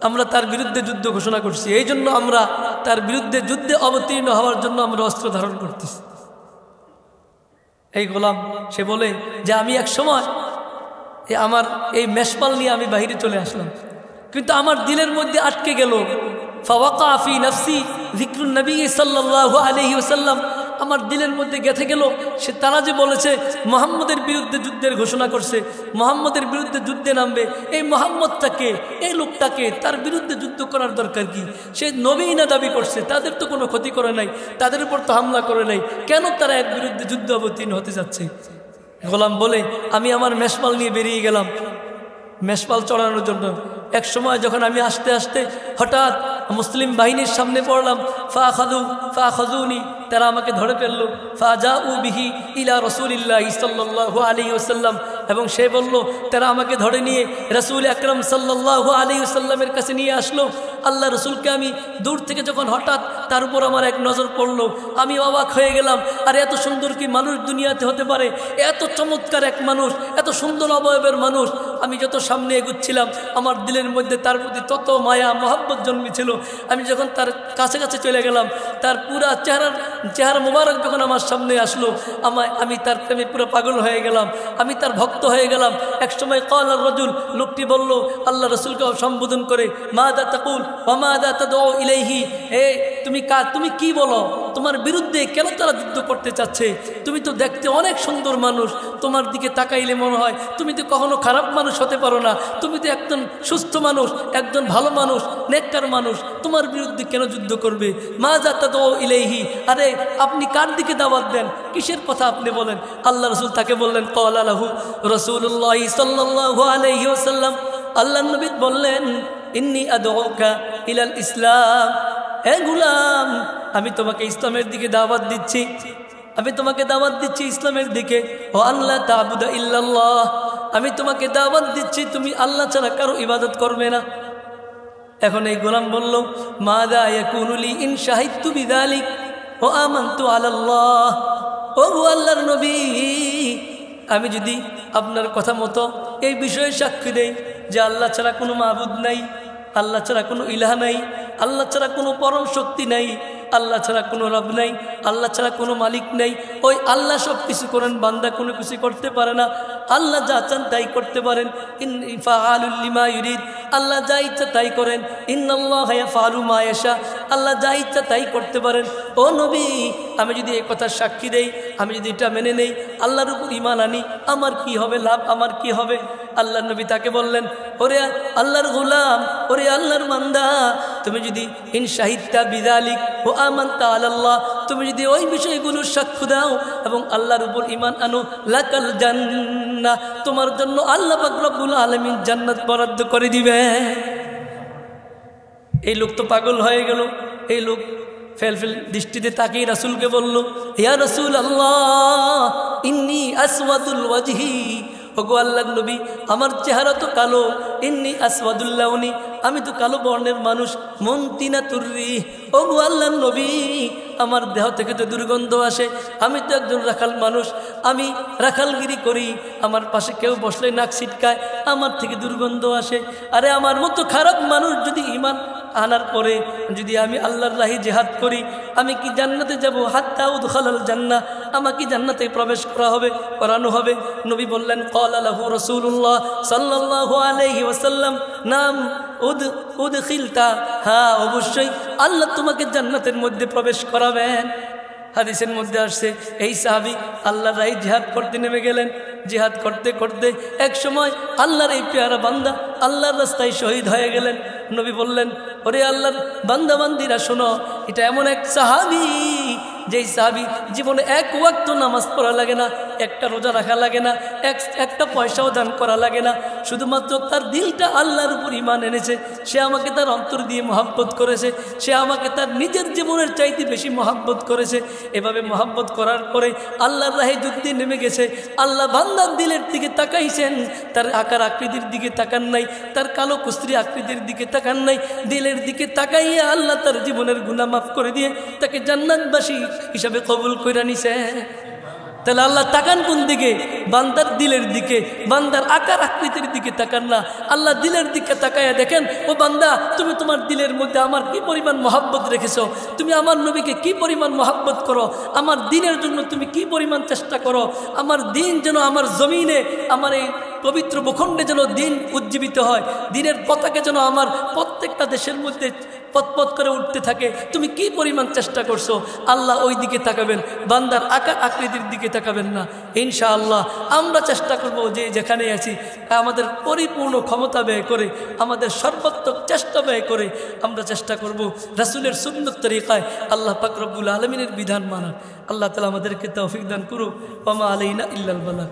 আমরা তার বিরুদ্ধে যুদ্ধ ঘোষণা করছি, এই জন্য আমরা তার বিরুদ্ধে যুদ্ধে অবতীর্ণ হওয়ার জন্য আমরা অস্ত্র ধারণ করতেছি। এই গোলাম সে বলে যে আমি এক সময় আমার এই মেশপাল নিয়ে আমি বাহিরে চলে আসলাম, কিন্তু আমার দিলের মধ্যে আটকে গেল। ফাওয়াকা ফি নাফসি যিকরুন নবী সাল্লাল্লাহু আলাইহি ওয়াসাল্লাম, আমার দিলের মধ্যে গেঁথে গেল সে তারা যে বলেছে মুহাম্মদের বিরুদ্ধে যুদ্ধের ঘোষণা করছে, মুহাম্মদের বিরুদ্ধে যুদ্ধে নামবে, এই মুহাম্মদটাকে, এই লোকটাকে, তার বিরুদ্ধে যুদ্ধ করার দরকার কি? সে নবী না দাবি করছে, তাদের তো কোনো ক্ষতি করে নাই, তাদের উপর তো হামলা করে নাই, কেন তারা এর বিরুদ্ধে যুদ্ধ অবতীর্ণ হতে যাচ্ছে? গোলাম বলে আমি আমার মেশপাল নিয়ে বেরিয়ে গেলাম মেশপাল চড়ানোর জন্য। এক সময় যখন আমি আস্তে আস্তে হঠাৎ মুসলিম বাহিনীর সামনে পড়লাম, ফাখাযুনি, তারা আমাকে ধরে ফেললো। ফাজাউ বিহি ইলা রাসূলিল্লাহি সাল্লাল্লাহু আলাইহি ওয়াসাল্লাম, এবং সে বলল তারা আমাকে ধরে নিয়ে রাসূল আকরাম সাল্লাল্লাহু আলাইহি ওয়াসাল্লামের কাছে নিয়ে আসলো। আল্লাহ রসুলকে আমি দূর থেকে যখন হঠাৎ তার উপর আমার এক নজর পড়লো, আমি অবাক হয়ে গেলাম। আর এত সুন্দর কি মানুষ দুনিয়াতে হতে পারে? এত চমৎকার এক মানুষ, এত সুন্দর অবয়বের মানুষ। আমি যত সামনে এগুচ্ছিলাম আমার দিলের মধ্যে তার প্রতি তত মায়া মহব্বত জন্মেছিল। আমি যখন তার কাছে কাছে চলে গেলাম, তার পুরা চেহারা মুবারক যখন আমার সামনে আসলো, আমি তার প্রেমে পুরো পাগল হয়ে গেলাম, আমি তার ভক্ত হয়ে গেলাম। এক সময় ক্বাল আর রাজুল, লোকটি বলল আল্লাহ রসুলকে সম্বোধন করে, মাযা তাকুল ওয়া মাযা তাদউ ইলাইহি, তুমি কি বলো? তোমার বিরুদ্ধে কেন তারা যুদ্ধ করতে চাচ্ছে? তুমি তো দেখতে অনেক সুন্দর মানুষ, তোমার দিকে তাকাইলে মনে হয় তুমি তো কখনো খারাপ মানুষ হতে পারো না, তুমি তো একজন সুস্থ মানুষ, একজন ভালো মানুষ, নেককার মানুষ, তোমার বিরুদ্ধে কেন যুদ্ধ করবে? মাযা তাদউ ইলাইহি, আরে আপনি কার দিকে দাওয়াত দেন? কিসের কথা আপনি বলেন? আল্লাহ রসুল তাকে বললেন, ক্বালা লাহু রাসূলুল্লাহ সাল্লাল্লাহু আলাইহি ওয়াসাল্লাম, আল্লাহ নবী বললেন, ইন্নী আদউকা ইলাল ইসলাম, হে গোলাম আমি তোমাকে ইসলামের দিকে দাওয়াত দিচ্ছি, আমি তোমাকে দাওয়াত দিচ্ছি ইসলামের দিকে। ও আল্লাহ তা'বুদা ইল্লাল্লাহ, আমি তোমাকে দাওয়াত দিচ্ছি তুমি আল্লাহ ছাড়া কারো ইবাদত করবে না। এখন এই গোলাম বলল, মাযা ইয়াকুনু লি ইন শাহিদতু বিযালিক ওয়া আমানতু আলাল্লাহ, ও আল্লাহর নবী আমি যদি আপনার কথা মতো এই বিষয়ে সাক্ষী দেই যে আল্লাহ ছাড়া কোনো মাবুদ নাই, আল্লাহ ছাড়া কোনো ইলাহ নাই, আল্লাহ ছাড়া কোনো পরম শক্তি নাই, আল্লাহ ছাড়া কোনো রব নাই, আল্লাহ ছাড়া কোনো মালিক নাই, ওই আল্লাহ সব কিছু করেন, বান্দা কোনো কিছু করতে পারে না, আল্লাহ যা চান তাই করতে পারেন, ফাআলুল লিমা ইউরিদ, আল্লাহ যা ইচ্ছা তাই করেন, ইন্নাল্লাহা ইয়াফআলু মা ইয়াশা, আল্লাহ যা ইচ্ছা তাই করতে পারেন। ও নবী আমি যদি এই কথার সাক্ষী দেই, আমি যদি এটা মেনে নেই, আল্লাহর উপর ঈমান আনি, আমার কি হবে লাভ, আমার কি হবে? আল্লাহ নবী তাকে বললেন, ওরে আল্লাহর গোলাম, ওরে আল্লাহর বান্দা, তুমি যদি ইন শাহিদতা বিযালিক ও আমানতা আলাল্লাহ, তুমি যদি ওই বিষয়গুলোর সাক্ষ্য দাও এবং আল্লাহর উপর ঈমান আনো, লাকাল জান্নাহ, তোমার জন্য আল্লাহ পাক রব্বুল আলামিন জান্নাত বরাদ্দ করে দিবে। এই লোক তো পাগল হয়ে গেল। এই লোক ফেল দৃষ্টিতে তাকিয়ে রাসূলকে বলল, ইয়া রাসূলুল্লাহ ইন্নী আসওয়াদুল ওয়াজহি, ওগো আল্লাহর নবী, আমার চেহারা তো কালো, ইন্নী আসওয়াদুল লাউনি, আমি তো কালো বর্ণের মানুষ, মুনতিনাতুর রিহ, ওগো আল্লাহর নবী, আমার দেহ থেকে তো দুর্গন্ধ আসে, আমি তো একজন রাখাল মানুষ, আমি রাখালগিরি করি, আমার পাশে কেউ বসলে নাক ছিটকায়, আমার থেকে দুর্গন্ধ আসে। আরে আমার মতো খারাপ মানুষ যদি ঈমান আনার পরে যদি আমি আল্লাহর রাহে জিহাদ করি, আমি কি জান্নাতে যাব? হাত্তা উদখালাল জান্নাহ, আমাকে জান্নাতে প্রবেশ করানো হবে। নবী বললেন, ক্বালা লাহু রাসূলুল্লাহ সাল্লাল্লাহু আলাইহি ওয়াসাল্লাম, নাম উদখিলতা, হ্যাঁ অবশ্যই আল্লাহ তোমাকে জান্নাতের মধ্যে প্রবেশ করাবেন। হাদিসের মধ্যে আসছে, এই সাহাবী আল্লাহর রাহে জিহাদ করতে নেমে গেলেন। জিহাদ করতে করতে এক সময় আল্লাহর এই পেয়ারা বান্দা আল্লাহর রাস্তায় শহীদ হয়ে গেলেন। নবী বললেন, ওরে আল্লাহর বান্দা বান্দিরা শোনো, এটা এমন এক সাহাবী, যেই সাহাবী জীবনে এক ওয়াক্ত নামাজ পড়া লাগে না, একটা রোজা রাখা লাগে না, একটা পয়সাও দান করা লাগে না, শুধুমাত্র তার দিলটা আল্লাহর উপর ঈমান এনেছে। সে আমাকে তার অন্তর দিয়ে মহব্বত করেছে, সে আমাকে তার নিজের জীবনের চাইতে বেশি মহব্বত করেছে। এভাবে মহব্বত করার পরে আল্লাহর রাহে যুদ্ধে নেমে গেছে। আল্লাহ বান্দার দিলের দিকে তাকাইছেন, তার আকার আকৃতির দিকে তাকান নাই, তার কালো কুস্ত্রী আকৃতির দিকে তাকান নাই, দিলের দিকে তাকাইয়া আল্লাহ তার জীবনের গুনাহ মাফ করে দিয়ে তাকে জান্নাতবাসী হিসাবে কবুল কইরা নিছে। তাহলে আল্লাহ তাকান কোন দিকে? বান্দার দিলের দিকে, বান্দার আকার আকৃতির দিকে তাকান না, আল্লাহ দিলের দিকে তাকায়া দেখেন, ও বান্দা, তুমি তোমার দিলের মধ্যে আমার কি পরিমাণ মহব্বত রেখেছো, তুমি আমার নবীকে কি পরিমাণ মহব্বত করো, আমার দিনের জন্য তুমি কি পরিমাণ চেষ্টা করো, আমার দিন যেন আমার জমিনে, আমার এই পবিত্র ভূখণ্ডে যেন দিন উজ্জীবিত হয়, দিনের পতাকা যেন আমার প্রত্যেকটা দেশের মধ্যে পথ করে উঠতে থাকে, তুমি কি পরিমাণ চেষ্টা করছো। আল্লাহ ওই দিকে তাকাবেন, বান্দার আকার আকৃতির দিকে তাকাবেন না। ইনশাআল্লাহ আমরা চেষ্টা করব যে যেখানে আছি আমাদের পরিপূর্ণ ক্ষমতা ব্যয় করে, আমাদের সর্বাত্মক চেষ্টা ব্যয় করে আমরা চেষ্টা করব রাসূলের সুন্নত তরিকায় আল্লাহ পাক রব্বুল আলামিনের বিধান মানার। আল্লাহ তাআলা আমাদেরকে তৌফিক দান করুক। ওয়া মা আলাইনা ইল্লাল বালাগ।